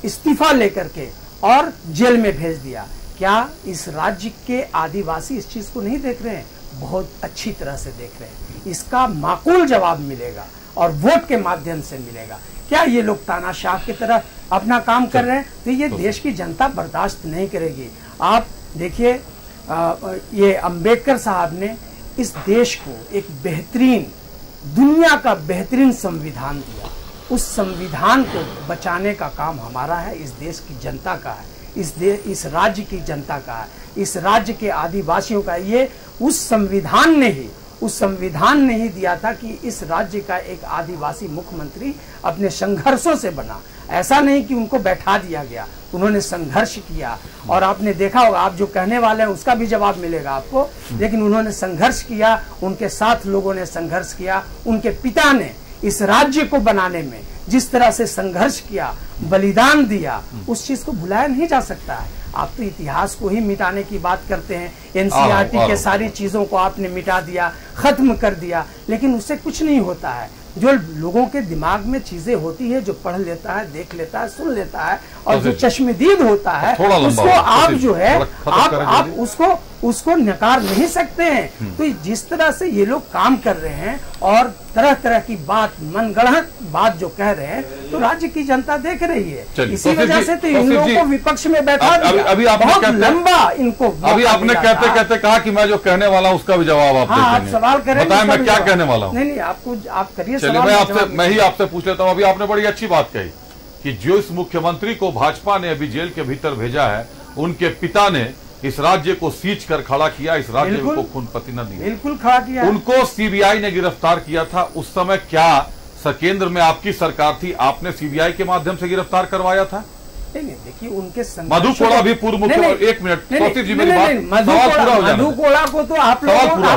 [SPEAKER 17] इस्तीफा लेकर के और जेल में भेज दिया। क्या इस राज्य के आदिवासी इस चीज को नहीं देख रहे हैं? बहुत अच्छी तरह से देख रहे हैं। इसका माकूल जवाब मिलेगा और वोट के माध्यम से मिलेगा। क्या ये लोग तानाशाह की तरह अपना काम कर रहे हैं? तो ये देश की जनता बर्दाश्त नहीं करेगी। आप देखिए, ये अंबेडकर साहब ने इस देश को एक बेहतरीन, दुनिया का बेहतरीन संविधान दिया। उस संविधान को बचाने का काम हमारा है, इस देश की जनता का है, इस राज्य की जनता का है, इस राज्य के आदिवासियों का। ये उस संविधान ने ही दिया था कि इस राज्य का एक आदिवासी मुख्यमंत्री अपने संघर्षों से बना। ऐसा नहीं कि उनको बैठा दिया गया, उन्होंने संघर्ष किया। और आपने देखा होगा, आप जो कहने वाले हैं उसका भी जवाब मिलेगा आपको, लेकिन उन्होंने संघर्ष किया, उनके साथ लोगों ने संघर्ष किया। उनके पिता ने इस राज्य को बनाने में जिस तरह से संघर्ष किया, बलिदान दिया, उस चीज को भुलाया नहीं जा सकता है। आप तो इतिहास को ही मिटाने की बात करते हैं। एनसीईआरटी के सारी चीजों को आपने मिटा दिया, खत्म कर दिया, लेकिन उससे कुछ नहीं होता है। जो लोगों के दिमाग में चीजें होती है, जो पढ़ लेता है, देख लेता है, सुन लेता है, और जो चश्मदीद होता है उसको आप जो है आप उसको नकार नहीं सकते हैं। तो जिस तरह से ये लोग काम कर रहे हैं और तरह तरह की बात, मनगढ़ंत बात जो कह रहे हैं, तो राज्य की जनता देख रही है। इसी वजह से तो इन लोगों को विपक्ष में बैठा दिया।
[SPEAKER 1] अभी
[SPEAKER 17] बहुत लंबा इनको
[SPEAKER 1] अभी आपने कहते कहते कहा कि मैं जो कहने वाला हूँ उसका भी जवाब आप देंगे।
[SPEAKER 17] आप सवाल करें,
[SPEAKER 1] बताएं मैं क्या कहने वाला हूँ।
[SPEAKER 17] नहीं, आपको आप करिए।
[SPEAKER 1] चलिए मैं ही आपसे पूछ लेता हूँ। अभी आपने बड़ी अच्छी बात कही कि जो इस मुख्यमंत्री को भाजपा ने अभी जेल के भीतर भेजा है, उनके पिता ने इस राज्य को सींच कर खड़ा किया, इस राज्य को खून पसीना दिया,
[SPEAKER 17] बिल्कुल खड़ा किया।
[SPEAKER 1] उनको सीबीआई ने गिरफ्तार किया था। उस समय क्या केंद्र में आपकी सरकार थी, आपने सीबीआई के माध्यम से गिरफ्तार करवाया था?
[SPEAKER 17] नहीं, देखिए उनके
[SPEAKER 1] मधु कोड़ा भी पूर्व मुख्यमंत्री। एक मिनट कौशिक जी, मेरी बात
[SPEAKER 17] मधु कोड़ा को तो आप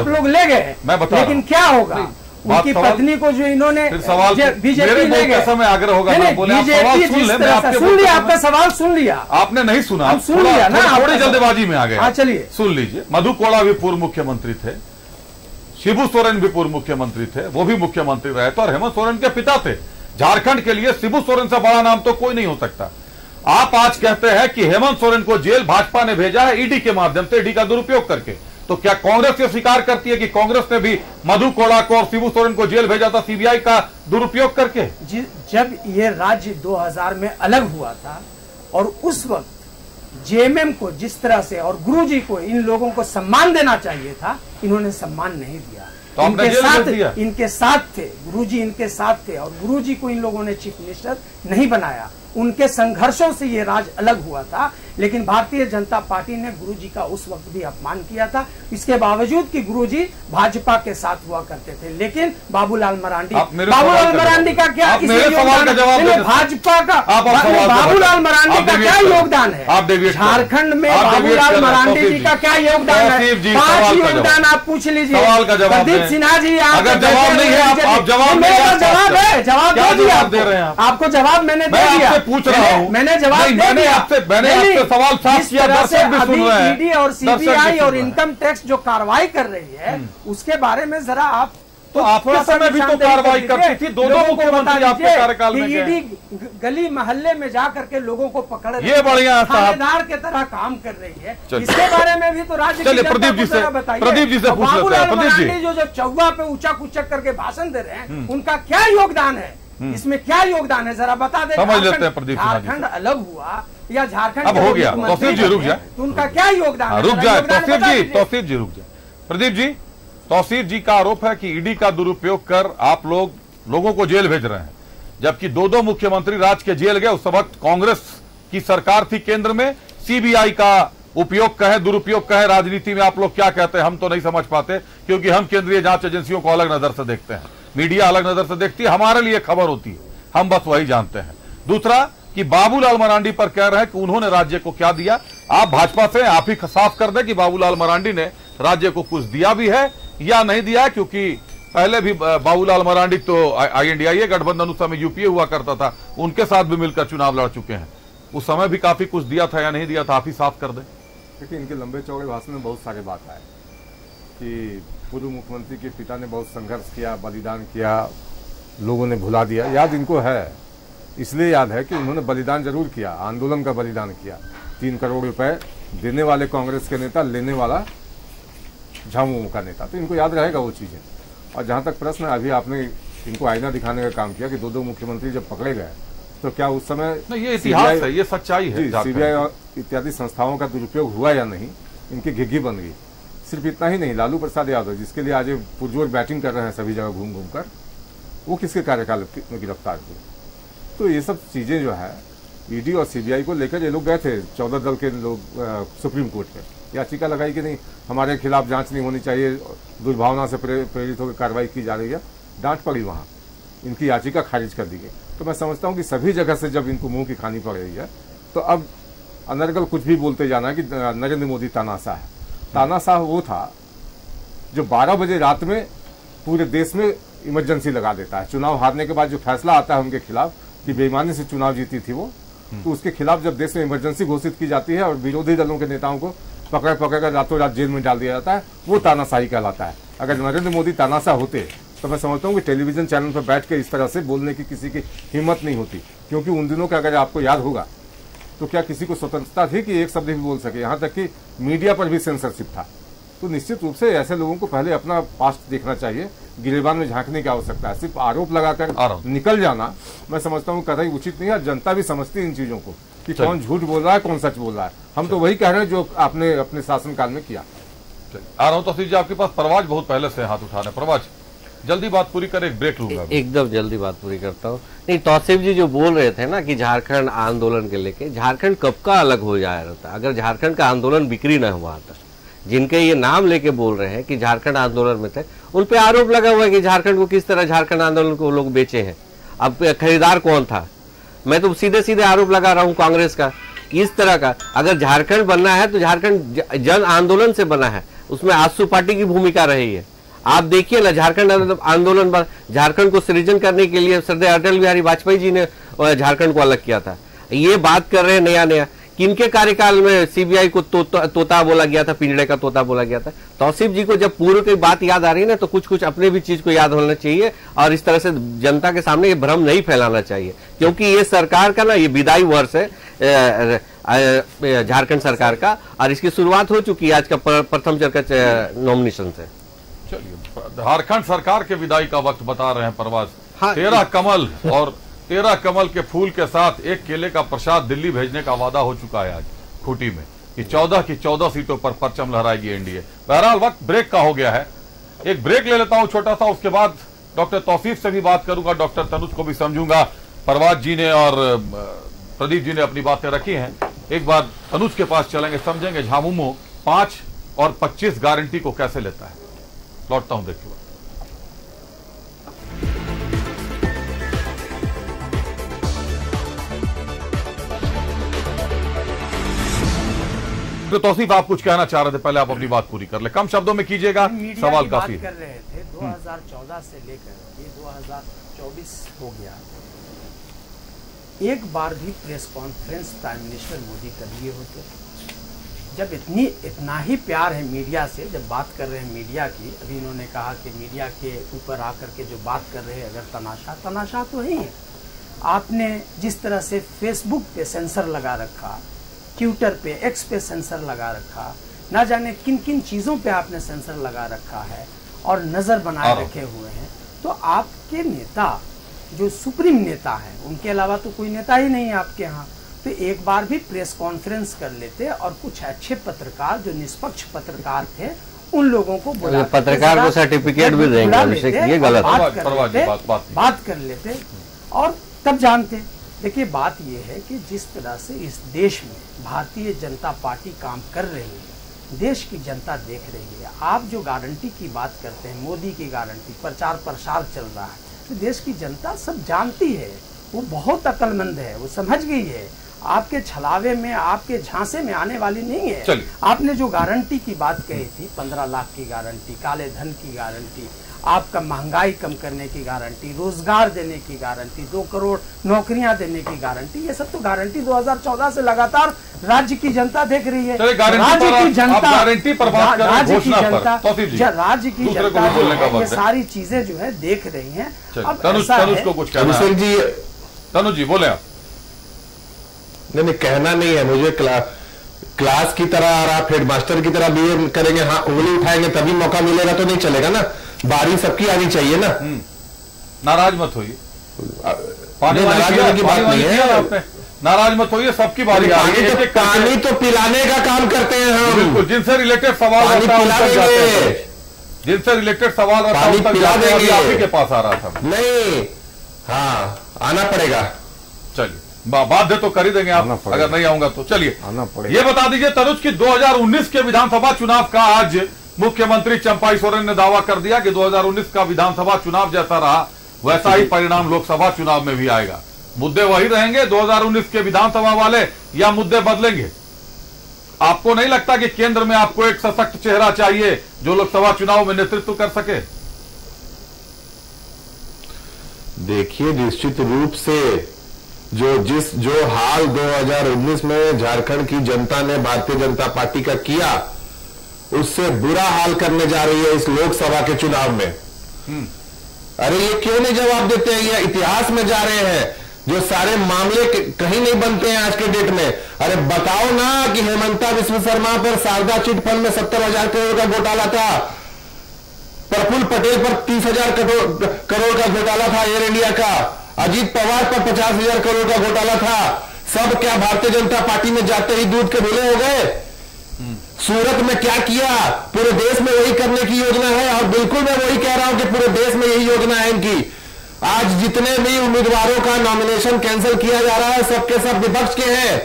[SPEAKER 17] लोग ले गए,
[SPEAKER 1] मैं बता,
[SPEAKER 17] लेकिन क्या होगा उनकी पत्नी को जो इन्होंने बीजेपी ले गए।
[SPEAKER 1] समय आग्रह होगा, मैं बोले आप सवाल सुन ले।
[SPEAKER 17] सुन लिया, आपका सवाल सुन लिया।
[SPEAKER 1] आपने नहीं सुना,
[SPEAKER 17] सुन लिया ना,
[SPEAKER 1] थोड़ी जल्दबाजी में आ गए।
[SPEAKER 17] चलिए
[SPEAKER 1] सुन लीजिए। मधु कोड़ा भी पूर्व मुख्यमंत्री थे, शिबू सोरेन भी पूर्व मुख्यमंत्री थे, वो भी मुख्यमंत्री रहे थे और हेमंत सोरेन के पिता थे। झारखंड के लिए शिबू सोरेन से बड़ा नाम तो कोई नहीं हो सकता। आप आज कहते हैं कि हेमंत सोरेन को जेल भाजपा ने भेजा है ईडी के माध्यम से, ईडी का दुरुपयोग करके, तो क्या कांग्रेस ये स्वीकार करती है कि कांग्रेस ने भी मधु कोड़ा को और शिबू सोरेन को जेल भेजा था सीबीआई का दुरुपयोग करके?
[SPEAKER 17] जब ये राज्य 2000 में अलग हुआ था और उस वक्त जेएमएम को जिस तरह से और गुरुजी को, इन लोगों को सम्मान देना चाहिए था, इन्होंने सम्मान नहीं दिया।
[SPEAKER 1] तो
[SPEAKER 17] इनके साथ थे गुरुजी, इनके साथ थे और गुरुजी को इन लोगों ने चीफ मिनिस्टर नहीं बनाया। उनके संघर्षों से ये राज्य अलग हुआ था, लेकिन भारतीय जनता पार्टी ने गुरुजी का उस वक्त भी अपमान किया था, इसके बावजूद कि गुरुजी भाजपा के साथ हुआ करते थे। लेकिन बाबूलाल मरांडी का क्या भाजपा का बाबूलाल मरांडी का क्या योगदान है? झारखंड में बाबूलाल मरांडी जी का क्या योगदान है? 5 योगदान आप पूछ लीजिए। प्रदीप सिन्हा जी,
[SPEAKER 1] अगर जवाब नहीं है आप जवाब
[SPEAKER 17] जवाब है, जवाब दे दिया आपको, जवाब मैंने दे दिया,
[SPEAKER 1] पूछ रहा हूं,
[SPEAKER 17] मैंने जवाब
[SPEAKER 1] मैंने आपसे सवाल साफ किया, दर्शक भी सुन रहे हैं।
[SPEAKER 17] ईडी और सीबीआई और इनकम टैक्स जो कार्रवाई कर रही है उसके बारे में जरा आप
[SPEAKER 1] तो आपके समय भी तो कार्रवाई करती थी, दोनों मुख्यमंत्री आपके कार्यकाल में
[SPEAKER 17] ईडी गली मोहल्ले में जा करके लोगों को पकड़ रही है,
[SPEAKER 1] ये बढ़िया
[SPEAKER 17] थानेदार के तरह काम कर रही है। इसके बारे में भी तो राज्य
[SPEAKER 1] चलिए प्रदीप जी से पूछ लेते हैं। प्रदीप जी
[SPEAKER 17] जो चौवा पे ऊंचा कुचक करके भाषण दे रहे हैं, उनका क्या योगदान है? इसमें क्या योगदान है जरा बता दें।
[SPEAKER 1] समझ लेते हैं प्रदीप।
[SPEAKER 17] झारखंड अलग हुआ या झारखंड
[SPEAKER 1] अब हो गया, तौसीफ जी रुक जाए,
[SPEAKER 17] तो उनका क्या योगदान है?
[SPEAKER 1] रुक जाए तौसीफ जी रुक जाए। प्रदीप जी, तौसीफ जी का आरोप है कि ईडी का दुरुपयोग कर आप लोगों को जेल भेज रहे हैं, जबकि दो मुख्यमंत्री राज्य के जेल गए। उस वक्त कांग्रेस की सरकार थी केंद्र में। सीबीआई का उपयोग कहे दुरुपयोग कहे, राजनीति में आप लोग क्या कहते हैं हम तो नहीं समझ पाते, क्योंकि हम केंद्रीय जांच एजेंसियों को अलग नजर से देखते हैं, मीडिया अलग नजर से देखती है, हमारे लिए खबर होती है, हम बस वही जानते हैं। दूसरा कि बाबूलाल मरांडी पर कह रहे हैं कि उन्होंने राज्य को क्या दिया। आप भाजपा से आप ही साफ कर दें कि बाबूलाल मरांडी ने राज्य को कुछ दिया भी है या नहीं दिया, क्योंकि पहले भी बाबूलाल मरांडी तो INDIA गठबंधन उस समय यूपीए हुआ करता था, उनके साथ भी मिलकर चुनाव लड़ चुके हैं, उस समय भी काफी कुछ दिया था या नहीं दिया था, आप ही साफ कर दें।
[SPEAKER 14] देखिए, इनके लंबे चौड़े भाषण में बहुत सारे बात आए कि पूर्व मुख्यमंत्री के पिता ने बहुत संघर्ष किया, बलिदान किया, लोगों ने भुला दिया। याद इनको है, इसलिए याद है कि उन्होंने बलिदान जरूर किया, आंदोलन का बलिदान किया। 3 करोड़ रुपए देने वाले कांग्रेस के नेता, लेने वाला झामुमो का नेता, तो इनको याद रहेगा वो चीजें। और जहां तक प्रश्न, अभी आपने इनको आईना दिखाने का काम किया कि 2 मुख्यमंत्री जब पकड़े गए तो क्या उस समय
[SPEAKER 1] ये इतिहास है, ये सच्चाई है,
[SPEAKER 14] सीबीआई और इत्यादि संस्थाओं का दुरुपयोग हुआ या नहीं, इनकी घिघी बन गई। सिर्फ इतना ही नहीं, लालू प्रसाद यादव जिसके लिए आज पुरजोर बैटिंग कर रहे हैं सभी जगह घूम घूम कर, वो किसके कार्यकाल में गिरफ्तार हुए। तो ये सब चीजें जो है ईडी और सीबीआई को लेकर ये लोग गए थे, 14 दल के लोग सुप्रीम कोर्ट में याचिका लगाई कि नहीं, हमारे खिलाफ जांच नहीं होनी चाहिए, दुर्भावना से प्रेरित होकर कार्रवाई की जा रही है। डांट पड़ी वहां, इनकी याचिका खारिज कर दी गई। तो मैं समझता हूं कि सभी जगह से जब इनको मुंह की खानी पड़ रही है, तो अब अनर्गल कुछ भी बोलते जाना है कि नरेंद्र मोदी तानाशाह है। तानाशाह वो था जो 12 बजे रात में पूरे देश में इमरजेंसी लगा देता है। चुनाव हारने के बाद जो फैसला आता है उनके खिलाफ कि बेईमानी से चुनाव जीती थी वो, तो उसके खिलाफ जब देश में इमरजेंसी घोषित की जाती है और विरोधी दलों के नेताओं को पकड़ कर रातों रात जेल में डाल दिया जाता है, वो तानाशाही कहलाता है। अगर नरेंद्र मोदी तानाशाह होते तो मैं समझता हूँ कि टेलीविजन चैनल पर बैठ के इस तरह से बोलने की किसी की हिम्मत नहीं होती, क्योंकि उन दिनों का अगर आपको याद होगा तो क्या किसी को स्वतंत्रता थी कि एक शब्द भी बोल सके, यहाँ तक कि मीडिया पर भी सेंसरशिप था। तो निश्चित रूप से ऐसे लोगों को पहले अपना पास्ट देखना चाहिए, गिरेबान में झांकने की आवश्यकता है। सिर्फ आरोप लगाकर निकल जाना मैं समझता हूँ कतई उचित नहीं है। जनता भी समझती है इन चीजों को कि कौन झूठ बोल रहा है, कौन सच बोल रहा है। हम तो वही कह रहे हैं जो आपने अपने शासनकाल में किया।
[SPEAKER 1] आ रहा हूँ तौसीफ जी आपके पास। परवाज बहुत पहले से हाथ उठा रहे। परवाज जल्दी बात पूरी कर, एक ब्रेक लूंगा।
[SPEAKER 16] एकदम जल्दी बात पूरी करता हूँ। नहीं, तौसीफ जी जो बोल रहे थे ना कि झारखंड आंदोलन के लेके, झारखंड कब का अलग हो जाया रहता अगर झारखंड का आंदोलन बिक्री न हुआ था। जिनके ये नाम लेके बोल रहे हैं कि झारखंड आंदोलन में थे, उन पे आरोप लगा हुआ है कि झारखंड को किस तरह झारखंड आंदोलन को लोग बेचे हैं। अब खरीदार कौन था? मैं तो सीधे सीधे आरोप लगा रहा हूँ कांग्रेस का, इस तरह का। अगर झारखंड बनना है तो झारखंड जन आंदोलन से बना है, उसमें आजसू पार्टी की भूमिका रही है। आप देखिए ना, झारखंड आंदोलन, झारखंड को सृजन करने के लिए श्रद्धेय अटल बिहारी वाजपेयी जी ने झारखंड को अलग किया था। ये बात कर रहे हैं नया नया, कि इनके कार्यकाल में सीबीआई को तोता बोला गया था, पिंजड़े का तोता बोला गया था। तौसीफ जी को जब पूर्व की बात याद आ रही है ना, तो कुछ कुछ अपने भी चीज को याद होना चाहिए और इस तरह से जनता के सामने ये भ्रम नहीं फैलाना चाहिए, क्योंकि ये सरकार का ना ये विदाई वर्ष है झारखंड सरकार का, और इसकी शुरुआत हो चुकी है आज का प्रथम चरण का नॉमिनेशन से।
[SPEAKER 1] चलिए, झारखंड सरकार के विदाई का वक्त बता रहे हैं परवाज। हाँ, 13 कमल और 13 कमल के फूल के साथ एक केले का प्रसाद दिल्ली भेजने का वादा हो चुका है आज खूंटी में कि 14 की 14 सीटों पर परचम लहराएगी एनडीए। बहरहाल वक्त ब्रेक का हो गया है, एक ब्रेक ले लेता हूं छोटा सा, उसके बाद डॉक्टर तौसीफ से भी बात करूंगा, डॉक्टर तनुज को भी समझूंगा। परवाज जी ने और प्रदीप जी ने अपनी बातें रखी हैं, एक बार तनुज के पास चलेंगे, समझेंगे झामुमो 5 और 25 गारंटी को कैसे लेता है। लौटता हूं, देखिए। तो तौसीफ आप कुछ कहना चाह रहे थे, पहले आप अपनी बात पूरी कर ले, कम शब्दों में कीजिएगा, सवाल काफी
[SPEAKER 17] कर रहे थे। 2014 से लेकर ये 2024 हो गया, एक बार भी press conference prime minister Modi कर लिए होते। जब इतना ही प्यार है मीडिया से, जब बात कर रहे हैं मीडिया की, अभी इन्होंने कहा कि मीडिया के ऊपर आकर के जो बात कर रहे हैं, अगर तमाशा तो ही है। आपने जिस तरह से फेसबुक पे सेंसर लगा रखा, ट्विटर पे, एक्स पे सेंसर लगा रखा, ना जाने किन किन चीज़ों पे आपने सेंसर लगा रखा है और नज़र बनाए रखे हुए हैं, तो आपके नेता जो सुप्रीम नेता हैं, उनके अलावा तो कोई नेता ही नहीं है आपके यहाँ, तो एक बार भी प्रेस कॉन्फ्रेंस कर लेते और कुछ अच्छे पत्रकार जो निष्पक्ष पत्रकार थे उन लोगों को बुला,
[SPEAKER 16] पत्रकार को सर्टिफिकेट भी देंगे, ये गलत
[SPEAKER 17] बात कर लेते और तब जानते। देखिए, बात यह है कि जिस तरह से इस देश में भारतीय जनता पार्टी काम कर रही है, देश की जनता देख रही है। आप जो गारंटी की बात करते हैं, मोदी की गारंटी, प्रचार प्रसार चल रहा है, तो देश की जनता सब जानती है, वो बहुत अक्लमंद है, वो समझ गई है, आपके छलावे में, आपके झांसे में आने वाली नहीं है। आपने जो गारंटी की बात कही थी, 15 लाख की गारंटी, काले धन की गारंटी, आपका महंगाई कम करने की गारंटी, रोजगार देने की गारंटी, 2 करोड़ नौकरियां देने की गारंटी, ये सब तो गारंटी 2014 से लगातार राज्य की जनता देख रही है। राज्य की जनता, ये सारी चीजें जो है देख रही हैं। अब
[SPEAKER 1] तनुज को कुछ कहना है? तनुज जी बोले आप।
[SPEAKER 15] नहीं, कहना नहीं है मुझे, क्लास की तरह और आप हेडमास्टर की तरह बिहेव करेंगे, हाँ उंगली उठाएंगे तभी मौका मिलेगा तो नहीं चलेगा ना, बारी सबकी आनी चाहिए ना।
[SPEAKER 1] नाराज मत होइए,
[SPEAKER 15] नाराज की बात नहीं है,
[SPEAKER 1] नाराज मत होइए, सबकी बारी आ रही है।
[SPEAKER 15] पानी तो पिलाने का काम करते हैं हम,
[SPEAKER 1] बिल्कुल, जिनसे रिलेटेड सवाल रहता है, जिनसे रिलेटेड सवाल रहता है आप ही के पास आ रहा था।
[SPEAKER 15] नहीं, हाँ आना पड़ेगा।
[SPEAKER 1] चलिए, बाध्य तो कर ही देंगे आप, अगर नहीं आऊंगा तो। चलिए, ये बता दीजिए तनुज की 2019 के विधानसभा चुनाव का आज मुख्यमंत्री चंपाई सोरेन ने दावा कर दिया कि 2019 का विधानसभा चुनाव जैसा रहा वैसा ही परिणाम लोकसभा चुनाव में भी आएगा। मुद्दे वही रहेंगे 2019 के विधानसभा वाले, या मुद्दे बदलेंगे? आपको नहीं लगता कि केंद्र में आपको एक सशक्त चेहरा चाहिए जो लोकसभा चुनाव में नेतृत्व कर सके?
[SPEAKER 15] देखिए, निश्चित रूप से जो हाल 2019 में झारखंड की जनता ने भारतीय जनता पार्टी का किया, उससे बुरा हाल करने जा रही है इस लोकसभा के चुनाव में। अरे ये क्यों नहीं जवाब देते हैं? ये इतिहास में जा रहे हैं, जो सारे मामले कहीं नहीं बनते हैं आज के डेट में। अरे बताओ ना कि हेमंता विश्व शर्मा पर शारदा चिट फंड में 70,000 करोड़ का घोटाला था, प्रफुल्ल पटेल पर 30,000 करोड़ का घोटाला था एयर इंडिया का, अजीत पवार पर 50,000 करोड़ का घोटाला था। सब क्या भारतीय जनता पार्टी में जाते ही दूध के धुले हो गए? सूरत में क्या किया? पूरे देश में वही करने की योजना है, और बिल्कुल मैं वही कह रहा हूं कि पूरे देश में यही योजना है इनकी। आज जितने भी उम्मीदवारों का नॉमिनेशन कैंसिल किया जा रहा है, सबके सब विपक्ष के हैं।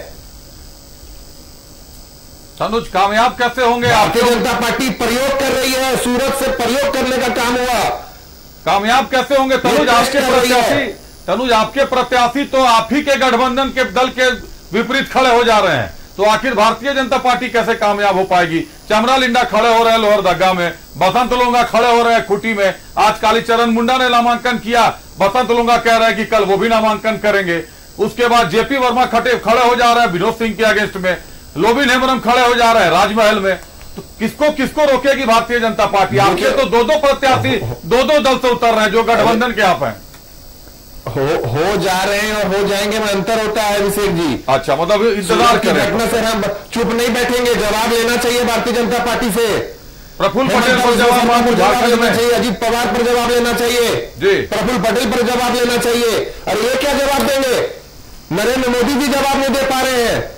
[SPEAKER 1] तनुज, कामयाब कैसे होंगे?
[SPEAKER 15] भारतीय जनता पार्टी प्रयोग कर रही है, सूरत से प्रयोग करने का काम हुआ।
[SPEAKER 1] कामयाब कैसे होंगे तनुज? आपके प्रत्याशी तो आप ही के गठबंधन के दल के विपरीत खड़े हो जा रहे हैं, तो आखिर भारतीय जनता पार्टी कैसे कामयाब हो पाएगी? चमरा लिंडा खड़े हो रहे हैं लोहरदगा में, बसंत लोंगा खड़े हो रहे हैं खूंटी में, आज कालीचरण मुंडा ने नामांकन किया, बसंत लोंगा कह रहे हैं कि कल वो भी नामांकन करेंगे। उसके बाद जेपी वर्मा खड़े हो जा रहे हैं विनोद सिंह के अगेंस्ट में, लोबिन हेम्ब्रम खड़े हो जा रहे हैं राजमहल में। तो किसको रोकेगी भारतीय जनता पार्टी? आपके तो दो प्रत्याशी दो दल से उतर रहे हैं जो गठबंधन के आप हैं।
[SPEAKER 15] हो जा रहे हैं और हो जाएंगे में अंतर होता है अभिषेक जी।
[SPEAKER 1] अच्छा, मतलब इंतजार करें,
[SPEAKER 15] घटना से हम चुप नहीं बैठेंगे, जवाब लेना चाहिए भारतीय जनता पार्टी से।
[SPEAKER 1] प्रफुल्ल पटेल पर जवाब
[SPEAKER 15] लेना चाहिए, अजीत पवार पर जवाब लेना चाहिए
[SPEAKER 1] जी,
[SPEAKER 15] प्रफुल्ल पटेल पर जवाब लेना चाहिए। और ये क्या जवाब देंगे? नरेंद्र मोदी जी जवाब नहीं दे पा रहे हैं।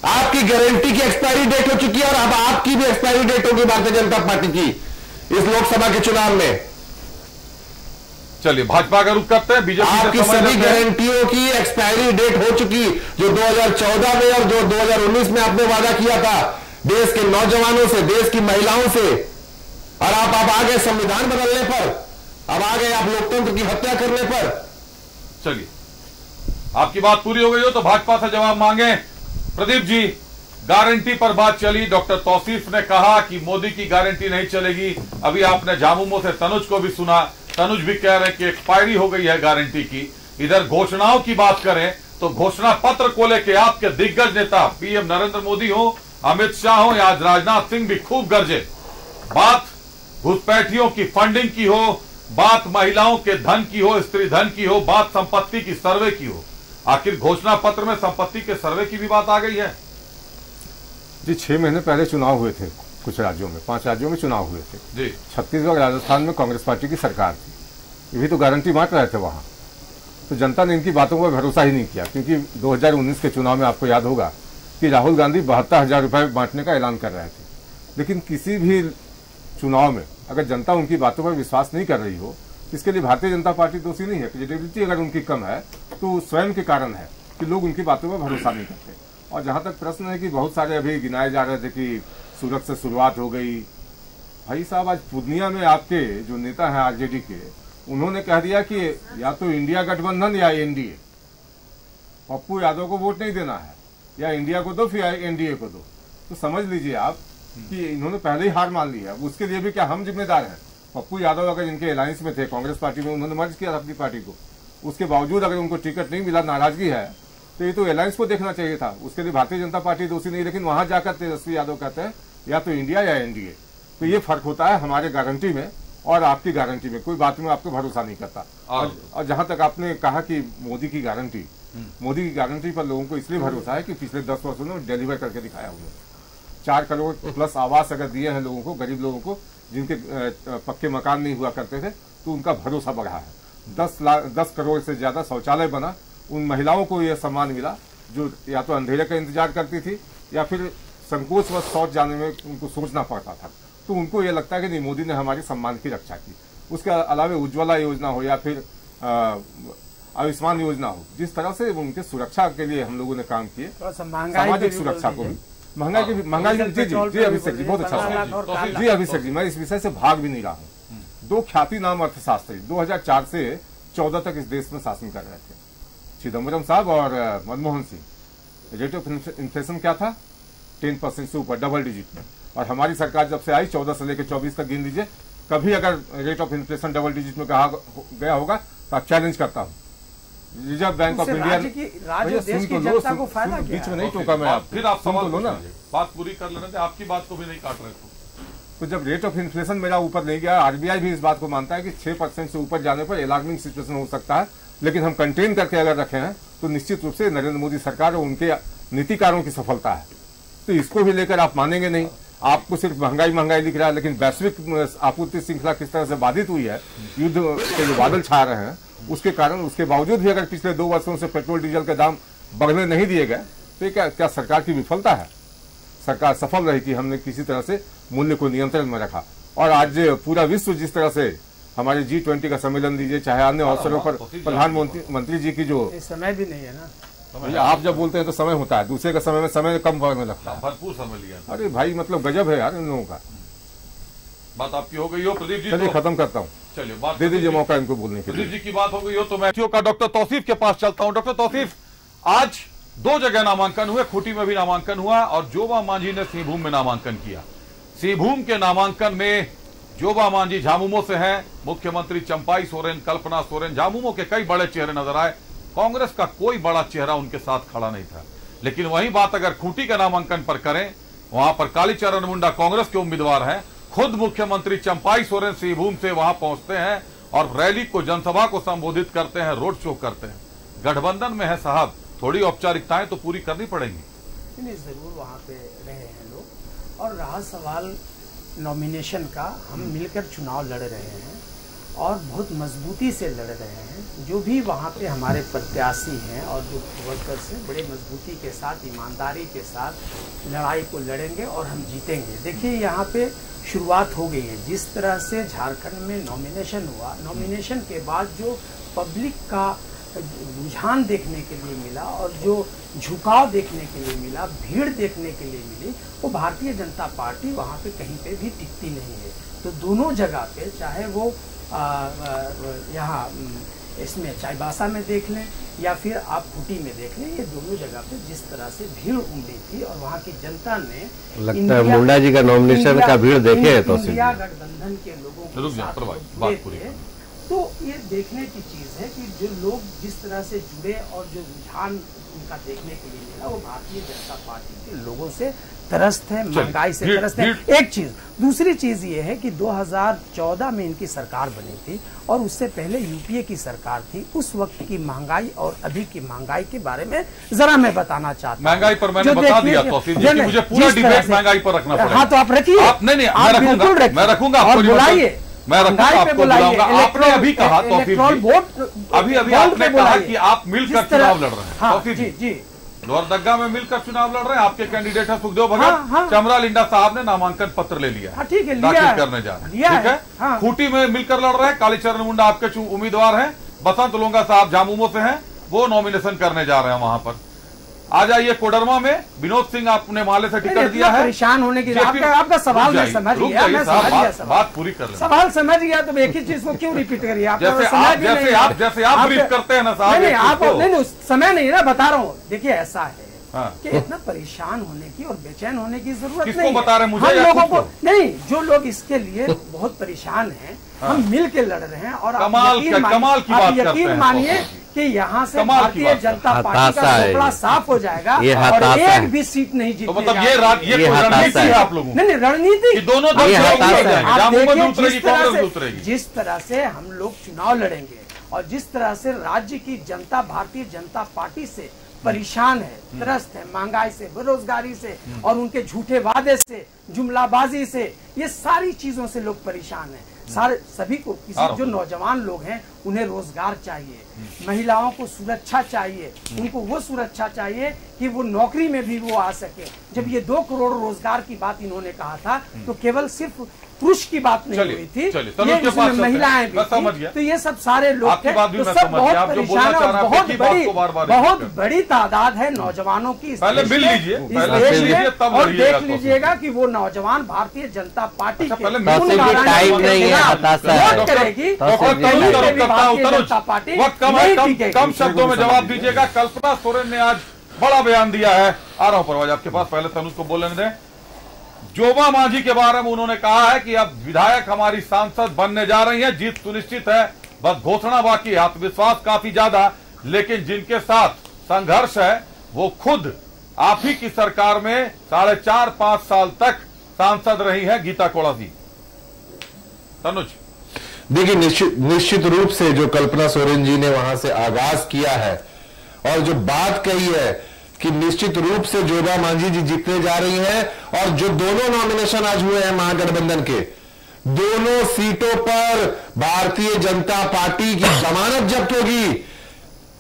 [SPEAKER 15] आपकी गारंटी की एक्सपायरी डेट हो चुकी है और अब आपकी भी एक्सपायरी डेट होगी भारतीय जनता पार्टी की इस लोकसभा के चुनाव में।
[SPEAKER 1] चलिए भाजपा का रुख करते हैं। बीजेपी
[SPEAKER 15] आपकी सभी गारंटियों की एक्सपायरी डेट हो चुकी, जो 2014 में और जो 2019 में आपने वादा किया था देश के नौजवानों से, देश की महिलाओं से। और आप आ गए संविधान बदलने पर, अब आ गए आप लोकतंत्र की हत्या करने पर।
[SPEAKER 1] चलिए, आपकी बात पूरी हो गई हो तो भाजपा से जवाब मांगे। प्रदीप जी, गारंटी पर बात चली, डॉक्टर तौसीफ ने कहा कि मोदी की गारंटी नहीं चलेगी। अभी आपने झामुमो से तनुज को भी सुना, तनुज भी कह रहे हैं कि एक्सपायरी हो गई है गारंटी की। इधर घोषणाओं की बात करें तो घोषणा पत्र को लेकर आपके दिग्गज नेता पीएम नरेंद्र मोदी हो, अमित शाह हो या राजनाथ सिंह भी खूब गरजे। बात घुसपैठियों की फंडिंग की हो, बात महिलाओं के धन की हो, स्त्री धन की हो, बात संपत्ति की सर्वे की हो। आखिर घोषणा पत्र में संपत्ति के सर्वे की भी बात आ गई है
[SPEAKER 14] जी। 6 महीने पहले चुनाव हुए थे कुछ राज्यों में, 5 राज्यों में चुनाव हुए थे
[SPEAKER 1] जी।
[SPEAKER 14] छत्तीसगढ़ राजस्थान में कांग्रेस पार्टी की सरकार थी, ये भी तो गारंटी बांट रहे थे वहां। तो जनता ने इनकी बातों पर भरोसा ही नहीं किया, क्योंकि 2019 के चुनाव में आपको याद होगा कि राहुल गांधी 72,000 रुपए बांटने का ऐलान कर रहे थे। लेकिन किसी भी चुनाव में अगर जनता उनकी बातों पर विश्वास नहीं कर रही हो, इसके लिए भारतीय जनता पार्टी दोषी नहीं है। क्रेडिबिलिटी अगर उनकी कम है तो स्वयं के कारण है कि लोग उनकी बातों पर भरोसा नहीं करते। और जहां तक प्रश्न है कि बहुत सारे अभी गिनाए जा रहे थे कि सूरत से शुरुआत हो गई, भाई साहब आज पूर्णिया में आपके जो नेता हैं आरजेडी के, उन्होंने कह दिया कि या तो इंडिया गठबंधन या एनडीए, पप्पू यादव को वोट नहीं देना है, या इंडिया को दो फिर एनडीए को दो। तो समझ लीजिए आप कि इन्होंने पहले ही हार मान ली है। उसके लिए भी क्या हम जिम्मेदार हैं? पप्पू यादव अगर इनके अलायंस में थे कांग्रेस पार्टी में, उन्होंने मर्ज किया अपनी पार्टी को, उसके बावजूद अगर उनको टिकट नहीं मिला, नाराजगी है, तो ये तो अलायंस को देखना चाहिए था। उसके लिए भारतीय जनता पार्टी दोषी नहीं। लेकिन वहां जाकर तेजस्वी यादव कहते हैं या तो इंडिया या एनडीए। तो ये फर्क होता है हमारे गारंटी में और आपकी गारंटी में। कोई बात में आपको भरोसा नहीं करता। और जहां तक आपने कहा कि मोदी की गारंटी पर लोगों को इसलिए भरोसा है कि पिछले 10 वर्षों में डिलीवर करके दिखाया उन्होंने। 4 करोड़ प्लस आवास अगर दिए हैं लोगों को, गरीब लोगों को जिनके पक्के मकान नहीं हुआ करते थे, तो उनका भरोसा बढ़ा है। 10 करोड़ से ज्यादा शौचालय बना, उन महिलाओं को यह सम्मान मिला जो या तो अंधेरे का इंतजार करती थी या फिर संकोचवश शौच जाने में उनको सोचना पड़ता था। तो उनको यह लगता है कि नहीं, मोदी ने हमारे सम्मान की रक्षा की। उसके अलावा उज्ज्वला योजना हो या फिर आयुष्मान योजना हो, जिस तरह से उनके सुरक्षा के लिए हम लोगों ने काम किए, सामाजिक सुरक्षा को भी, महंगाई जी अभिषेक जी बहुत अच्छा जी अभिषेक जी, मैं इस विषय से भाग भी नहीं रहा हूँ। 2 ख्याति नाम अर्थशास्त्री 2004 से 14 तक इस देश में शासन कर रहे थे, चिदम्बरम साहब और Manmohan Singh. Rate of inflation क्या था? 10% से ऊपर, डबल डिजिट में। और हमारी सरकार जब से आई 14 से लेकर 24 तक गिन लीजिए, कभी अगर rate of inflation double digit में कहा गया होगा तो आप चैलेंज करता हूँ। Reserve bank of India
[SPEAKER 17] beach में
[SPEAKER 14] नहीं टोका मैं आप,
[SPEAKER 1] फिर आप सवाल लो ना, बात पूरी कर लेने थे, आपकी बात को भी नहीं काट रहे थे।
[SPEAKER 14] तो जब रेट ऑफ इन्फ्लेशन मेरा ऊपर नहीं गया, आरबीआई भी इस बात को मानता है कि 6% से ऊपर जाने पर अलार्मिंग सिचुएशन हो सकता है, लेकिन हम कंटेन करके अगर रखे हैं तो निश्चित रूप से नरेंद्र मोदी सरकार और उनके नीतिकारों की सफलता है। तो इसको भी लेकर आप मानेंगे नहीं। आपको सिर्फ महंगाई दिख रहा है, लेकिन वैश्विक आपूर्ति श्रृंखला किस तरह से बाधित हुई है, युद्ध के जो बादल छा रहे हैं उसके कारण, उसके बावजूद भी अगर पिछले 2 वर्षों से पेट्रोल डीजल के दाम बढ़ने नहीं दिए गए, तो क्या सरकार की विफलता है? सरकार सफल रही कि हमने किसी तरह से मूल्य को नियंत्रण में रखा। और आज पूरा विश्व जिस तरह से हमारे G20 का सम्मेलन दीजिए, चाहे अन्य अवसरों पर प्रधानमंत्री जी की जो
[SPEAKER 17] समय भी नहीं है ना,
[SPEAKER 14] आप जब बोलते हैं तो समय होता है, दूसरे का समय में समय कम पड़ने लगता है।
[SPEAKER 1] भरपूर समय लिया।
[SPEAKER 14] अरे भाई मतलब गजब है यार इन लोगों का।
[SPEAKER 1] बात आपकी हो गई हो प्रदीप जी,
[SPEAKER 14] चलिए खत्म करता हूँ,
[SPEAKER 1] चलिए बात
[SPEAKER 14] दे दीजिए मौका इनको बोलने के लिए।
[SPEAKER 1] प्रदीप जी की बात हो गई हो तो मैं का डॉक्टर तौसीफ के पास चलता हूँ। डॉक्टर तौसीफ, आज 2 जगह नामांकन हुए, खूंटी में भी नामांकन हुआ और जोबा मांझी ने सिंहभूम में नामांकन किया। सिंहभूम के नामांकन में जोबा मांझी झामुमो से हैं, मुख्यमंत्री चंपाई सोरेन, कल्पना सोरेन, झामुमो के कई बड़े चेहरे नजर आए। कांग्रेस का कोई बड़ा चेहरा उनके साथ खड़ा नहीं था। लेकिन वही बात अगर खूंटी के नामांकन पर करें, वहां पर कालीचरण मुंडा कांग्रेस के उम्मीदवार हैं, खुद मुख्यमंत्री चंपाई सोरेन सिंहभूम से वहां पहुंचते हैं और रैली को, जनसभा को संबोधित करते हैं, रोड शो करते हैं। गठबंधन में है साहब, थोड़ी औपचारिकताएं तो पूरी करनी पड़ेंगी।
[SPEAKER 17] नहीं, जरूर वहाँ पे रहे हैं लोग। और रहा सवाल नॉमिनेशन का, हम मिलकर चुनाव लड़ रहे हैं और बहुत मजबूती से लड़ रहे हैं। जो भी वहाँ पे हमारे प्रत्याशी हैं और जो वर्कर्स हैं, बड़े मजबूती के साथ, ईमानदारी के साथ लड़ाई को लड़ेंगे और हम जीतेंगे। देखिए, यहाँ पे शुरुआत हो गई है। जिस तरह से झारखंड में नॉमिनेशन हुआ, नॉमिनेशन के बाद जो पब्लिक का रुझान देखने के लिए मिला और जो झुकाव देखने के लिए मिला, भीड़ देखने के लिए मिली, वो भारतीय जनता पार्टी वहाँ पे कहीं पे भी टिकती नहीं है। तो दोनों जगह पे, चाहे वो यहाँ इसमें चाईबासा में देख लें या फिर आप खूंटी में देख लें, ये दोनों जगह पे जिस तरह से भीड़ उमड़ी थी और वहाँ की जनता ने,
[SPEAKER 16] लगता है मुंडा जी का नॉमिनेशन का भीड़ देखे तो
[SPEAKER 17] इंडिया गठबंधन के लोगों को साथ, तो ये देखने की चीज है कि जो लोग जिस तरह से जुड़े और जो रुझान उनका देखने के लिए मिला, वो भारतीय जनता पार्टी के लोगों से त्रस्त है, महंगाई से त्रस्त है। एक चीज, दूसरी चीज ये है कि 2014 में इनकी सरकार बनी थी और उससे पहले यूपीए की सरकार थी। उस वक्त की महंगाई और अभी की महंगाई के बारे में जरा मैं बताना चाहता हूँ।
[SPEAKER 1] महंगाई पर मैंने बता दिया तौसीफ जी कि मुझे पूरा डिबेट महंगाई पर रखना पड़ेगा।
[SPEAKER 17] हाँ, तो आप रखिए।
[SPEAKER 1] नहीं, मैं रखूंगा, आपको
[SPEAKER 17] बुलाइए,
[SPEAKER 1] मैं रखूंगा, आपको बुलाऊंगा। आपने अभी कहा तौसीफ जी, अभी आपने कहा कि आप मिलकर चुनाव लड़ रहे हैं। तौसीफ जी, लोहरदगा में मिलकर चुनाव लड़ रहे हैं। आपके कैंडिडेट है सुखदेव भगत, चमरा लिंडा साहब ने नामांकन पत्र ले लिया है,
[SPEAKER 17] ठीक है,
[SPEAKER 1] दाखिल करने जा रहे हैं, ठीक है। खूंटी में मिलकर लड़ रहे हैं, कालीचरण मुंडा आपके उम्मीदवार हैं, बसंत लोंगा साहब झामुमो से हैं, वो नॉमिनेशन करने जा रहे हैं वहां पर। आ जाइए कोडरमा में, विनोद सिंह आपने माले से टिकट दिया है।
[SPEAKER 17] परेशान होने की आपका सवाल मैं समझ गया, मैं समझ गया,
[SPEAKER 1] बात पूरी कर लें।
[SPEAKER 17] सवाल समझ गया तो एक ही चीज को क्यों रिपीट करिए? आप
[SPEAKER 1] जैसे आप ब्रीफ करते हैं ना साहब,
[SPEAKER 17] नहीं आप नहीं, समय नहीं ना, बता रहा हूँ। देखिए, ऐसा है कि इतना परेशान होने की और बेचैन होने की जरूरत नहीं है।
[SPEAKER 1] बता रहे मुझे,
[SPEAKER 17] हम लोगों को नहीं, जो लोग इसके लिए बहुत परेशान हैं, हम मिल के लड़ रहे हैं। और आप यकीन मानिए कि यहाँ से भारतीय जनता पार्टी का टुकड़ा साफ हो जाएगा और एक भी सीट नहीं जीतने।
[SPEAKER 1] तो मतलब ये रणनीति है आप लोगों,
[SPEAKER 17] नहीं रणनीति,
[SPEAKER 1] दोनों
[SPEAKER 17] जिस तरह से हम लोग चुनाव लड़ेंगे और जिस तरह से राज्य की जनता भारतीय जनता पार्टी से परेशान है, त्रस्त है, महंगाई से, बेरोजगारी से और उनके झूठे वादे से, जुमलाबाजी से, ये सारी चीजों से लोग परेशान हैं। सारे सभी को, किसी जो नौजवान लोग हैं उन्हें रोजगार चाहिए, महिलाओं को सुरक्षा चाहिए, उनको वो सुरक्षा चाहिए कि वो नौकरी में भी वो आ सके। जब ये 2 करोड़ रोजगार की बात इन्होंने कहा था तो केवल सिर्फ पुरुष की बात नहीं हुई थी, ये इसमें महिलाएं भी थी। तो ये सब सारे लोग थे, तो सब बहुत परेशान और बहुत बड़ी तादाद है नौजवानों की इस देश में। और देख लीजिएगा कि वो नौजवान भारतीय जनता पार्टी के वोट करेगी, जनता पार्टी।
[SPEAKER 1] कम शब्दों में जवाब दीजिएगा। कल्पना सोरेन ने आज बड़ा बयान दिया है। आ रहा हूं परवाज आपके पास, पहले तनुज को बोलने दें। जोबा मांझी के बारे में उन्होंने कहा है कि अब विधायक हमारी सांसद बनने जा रही हैं, जीत सुनिश्चित है, बस घोषणा बाकी है। आत्मविश्वास काफी ज्यादा, लेकिन जिनके साथ संघर्ष है वो खुद आप ही की सरकार में 4.5-5 साल तक सांसद रही है, गीता कोड़ा जी। तनुज
[SPEAKER 15] देखिए, निश्चित रूप से जो कल्पना सोरेन जी ने वहां से आगाज किया है और जो बात कही है कि निश्चित रूप से जोबा मांझी जी जीतने जा रही हैं, और जो दोनों नॉमिनेशन आज हुए हैं महागठबंधन के, दोनों सीटों पर भारतीय जनता पार्टी की जमानत जब्त होगी।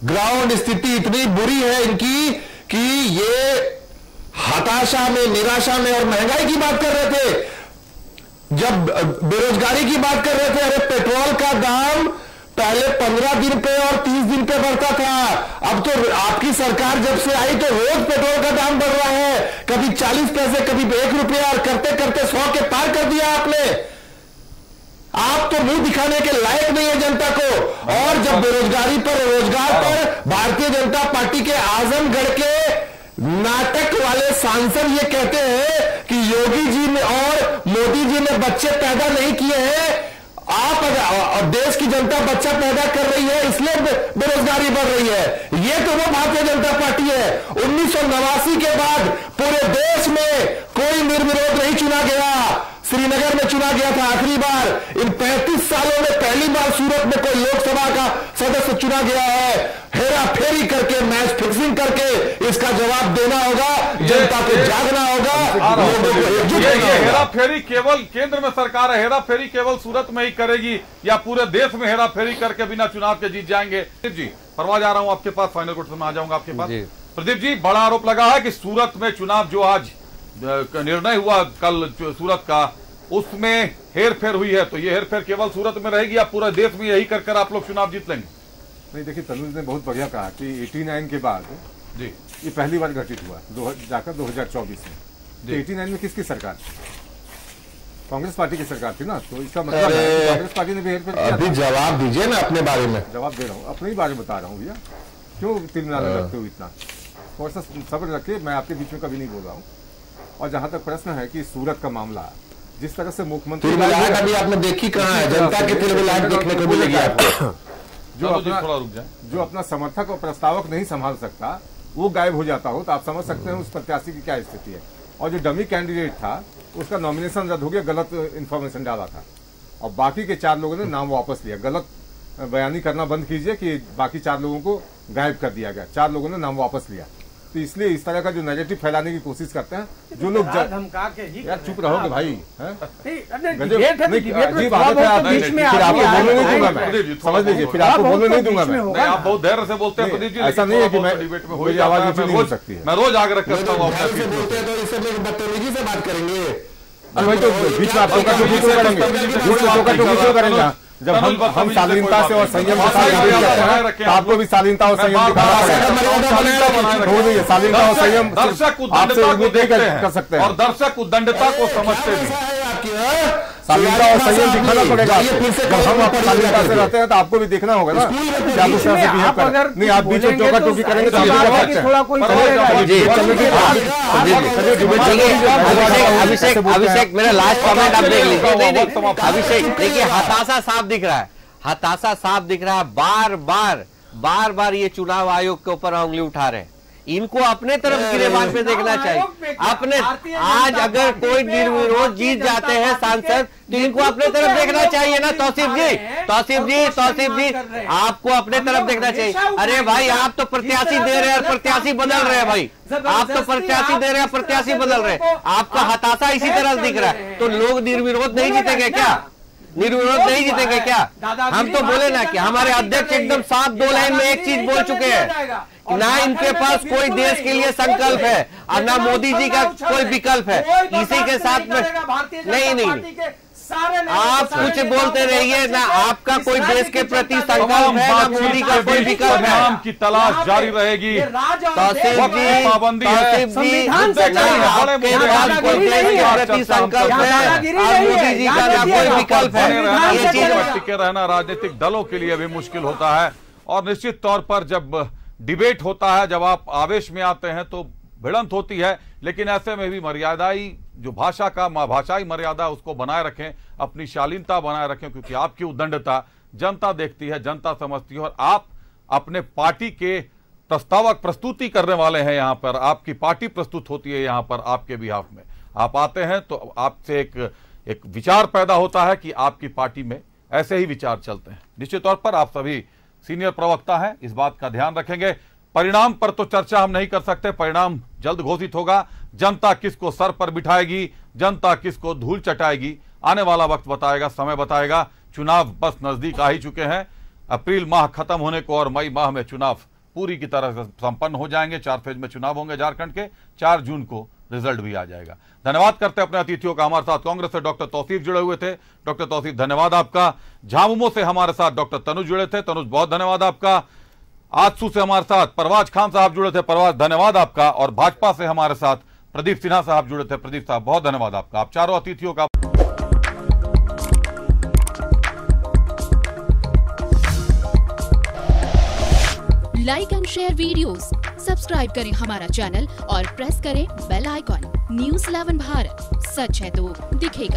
[SPEAKER 15] ग्राउंड स्थिति इतनी बुरी है इनकी कि ये हताशा में, निराशा में, और महंगाई की बात कर रहे थे, जब बेरोजगारी की बात कर रहे थे, अरे पेट्रोल का दाम पहले 15 दिन पे और 30 दिन पे बढ़ता था, अब तो आपकी सरकार जब से आई तो रोज पेट्रोल का दाम बढ़ रहा है, कभी 40 पैसे, कभी 1 रुपया, और करते करते 100 के पार कर दिया आपने। आप तो मुंह दिखाने के लायक नहीं है जनता को। और जब बेरोजगारी पर, रोजगार पर भारतीय जनता पार्टी के आजमगढ़ के नाटक वाले सांसद ये कहते हैं कि योगी जी ने और मोदी जी ने बच्चे पैदा नहीं किए हैं, आप और देश की जनता बच्चा पैदा कर रही है, इसलिए बेरोजगारी बढ़ रही है। ये तो वो भारतीय जनता पार्टी है। 1989 के बाद पूरे देश में कोई निर्विरोध नहीं चुना गया। श्रीनगर में चुना गया था आखिरी बार। इन 35 सालों में पहली बार सूरत में कोई लोकसभा का सदस्य चुना गया है। हेरा फेरी करके, मैच फिक्सिंग करके इसका जवाब देना होगा, जनता को जागना होगा, लोगों को एकजुट करना होगा।
[SPEAKER 1] हेरा फेरी केवल केंद्र में सरकार है, हेरा फेरी केवल सूरत में ही करेगी या पूरे देश में हेरा फेरी करके बिना चुनाव के जीत जाएंगे? प्रदीप जी, परवाज आ रहा हूं आपके पास, फाइनल क्वेश्चन में आ जाऊंगा आपके पास। प्रदीप जी, बड़ा आरोप लगा है कि सूरत में चुनाव जो आज निर्णय हुआ कल सूरत का, उसमें हेरफेर हुई है, तो ये हेरफेर केवल सूरत में रहेगी या पूरे देश में यही कर आप लोग चुनाव जीत लेंगे?
[SPEAKER 14] नहीं, देखिए तनुज ने बहुत बढ़िया कहा कि 89 के बाद
[SPEAKER 1] जी
[SPEAKER 14] ये पहली बार घटित हुआ जाकर 2024 में। तो 89 में किसकी सरकार? कांग्रेस पार्टी की सरकार थी ना, तो इसका मतलब है कांग्रेस पार्टी ने भी हेरफेर किया।
[SPEAKER 15] अभी जवाब दीजिए ना अपने बारे में।
[SPEAKER 14] जवाब दे रहा हूँ, अपने ही बारे में बता रहा हूँ भैया, क्यों तिलमिला रखते हो इतना? थोड़ा सा सब्र रखिए, मैं आपके बीच में कभी नहीं बोल रहा हूँ। और जहां तक प्रश्न है कि सूरत का मामला, जिस तरह से मुख्यमंत्री
[SPEAKER 15] अभी आपने देखी कहाँ है, जनता के तिलमिलाहट देखने को मिलेगी आपको।
[SPEAKER 14] जो अपना समर्थक और प्रस्तावक नहीं संभाल सकता वो गायब हो जाता हो, तो आप समझ सकते हैं उस प्रत्याशी की क्या स्थिति है। और जो डमी कैंडिडेट था उसका नॉमिनेशन रद्द हो गया, गलत इन्फॉर्मेशन डाला था, और बाकी के 4 लोगों ने नाम वापस लिया। गलत बयानी करना बंद कीजिए कि बाकी 4 लोगों को गायब कर दिया गया, 4 लोगों ने नाम वापस लिया। तो इसलिए इस तरह का जो नेगेटिव फैलाने की कोशिश करते हैं जो लोग, यार चुप रहोगे भाई, समझ लीजिए, फिर आपको बोलने नहीं दूंगा मैं।
[SPEAKER 1] आप बहुत धैर्य से बोलते हैं प्रदीप जी,
[SPEAKER 14] ऐसा नहीं है कि मैं डिबेट में मेरी आवाज ऊंची नहीं हो सकती है।
[SPEAKER 1] मैं रोज आग्रह करता हूँ,
[SPEAKER 15] बदतमीजी से बात करेंगे।
[SPEAKER 14] भाई तो बीच में आप करेंगे, जब हम शालीनता से और संयम के साथ तो आपको भी शालीनता और संयम दिखाना पड़ेगा। शालीनता और संयम
[SPEAKER 1] दर्शक उद्दंडता को देखते हैं और दर्शक उद्दंडता को समझते हैं।
[SPEAKER 14] शालीनता और संयम दिखाना पड़ेगा। जब हम आपको शालीनता से रहते हैं तो आपको भी देखना होगा ना कि आप उस तरह से बिहेव करें। नहीं, आप बीच में टोका टोकी करेंगे तो
[SPEAKER 16] अभिषेक मेरा लास्ट कमेंट आप देख लीजिए। अभिषेक देखिए, हताशा साफ दिख रहा है, हताशा साफ दिख रहा है। बार बार ये चुनाव आयोग के ऊपर उंगली उठा रहे हैं। इनको अपने तरफ गिरेबान पे देखना चाहिए। अपने आज अगर कोई निर्विरोध जीत जाते हैं सांसद, तो इनको अपने तरफ देखना चाहिए ना। तौसीफ जी, आपको अपने तरफ देखना चाहिए। अरे भाई, आप तो प्रत्याशी दे रहे हैं और प्रत्याशी बदल रहे हैं भाई। आप तो प्रत्याशी दे रहे हैं, प्रत्याशी बदल रहे हैं। आपका हताशा इसी तरह दिख रहा है। तो लोग निर्विरोध नहीं जीतेंगे क्या? निर्विरोध नहीं जीतेंगे क्या? हम तो बोले ना कि हमारे अध्यक्ष एकदम साफ 2 लाइन में एक चीज बोल चुके हैं, ना इनके पास कोई देश के लिए संकल्प है और ना मोदी जी का कोई विकल्प है। इसी के साथ में नहीं, आप कुछ बोलते रहिए ना। आपका कोई देश के प्रति संकल्प है, ना मोदी का कोई विकल्प है।
[SPEAKER 1] नाम की तलाश जारी रहेगी।
[SPEAKER 16] पाबंदी है, आपके पास कोई देश के प्रति संकल्प है और मोदी जी का कोई विकल्प है।
[SPEAKER 1] ये चीज टिके रहना राजनीतिक दलों के लिए भी मुश्किल होता है। और निश्चित तौर पर जब डिबेट होता है, जब आप आवेश में आते हैं तो भिड़ंत होती है, लेकिन ऐसे में भी मर्यादाई जो भाषाई मर्यादा उसको बनाए रखें, अपनी शालीनता बनाए रखें, क्योंकि आपकी उद्दंडता जनता देखती है, जनता समझती है। और आप अपने पार्टी के प्रस्तावक, प्रस्तुति करने वाले हैं, यहाँ पर आपकी पार्टी प्रस्तुत होती है, यहाँ पर आपके बिहाफ में आप आते हैं तो आपसे एक विचार पैदा होता है कि आपकी पार्टी में ऐसे ही विचार चलते हैं। निश्चित तौर पर आप सभी सीनियर प्रवक्ता हैं, इस बात का ध्यान रखेंगे। परिणाम पर तो चर्चा हम नहीं कर सकते, परिणाम जल्द घोषित होगा। जनता किसको सर पर बिठाएगी, जनता किसको धूल चटाएगी, आने वाला वक्त बताएगा, समय बताएगा। चुनाव बस नजदीक आ ही चुके हैं। अप्रैल माह खत्म होने को और मई माह में चुनाव पूरी की तरह से संपन्न हो जाएंगे। 4 फेज में चुनाव होंगे झारखंड के। 4 जून को रिजल्ट भी आ जाएगा। धन्यवाद करते हैं अपने अतिथियों का। हमारे साथ कांग्रेस से डॉक्टर तौसीफ जुड़े हुए थे। डॉक्टर तौसीफ, धन्यवाद आपका। झामुमो से हमारे साथ डॉक्टर तनुज जुड़े थे। तनुज, बहुत धन्यवाद आपका। आजसू से हमारे साथ परवाज खान साहब जुड़े थे। परवाज, धन्यवाद आपका। और भाजपा से हमारे साथ प्रदीप सिन्हा साहब जुड़े थे। प्रदीप साहब, बहुत धन्यवाद आपका। आप चारों अतिथियों का
[SPEAKER 18] like and share videos, subscribe करें हमारा चैनल और प्रेस करें बेल आइकॉन। न्यूज़ 11 भारत, सच है तो दिखेगा।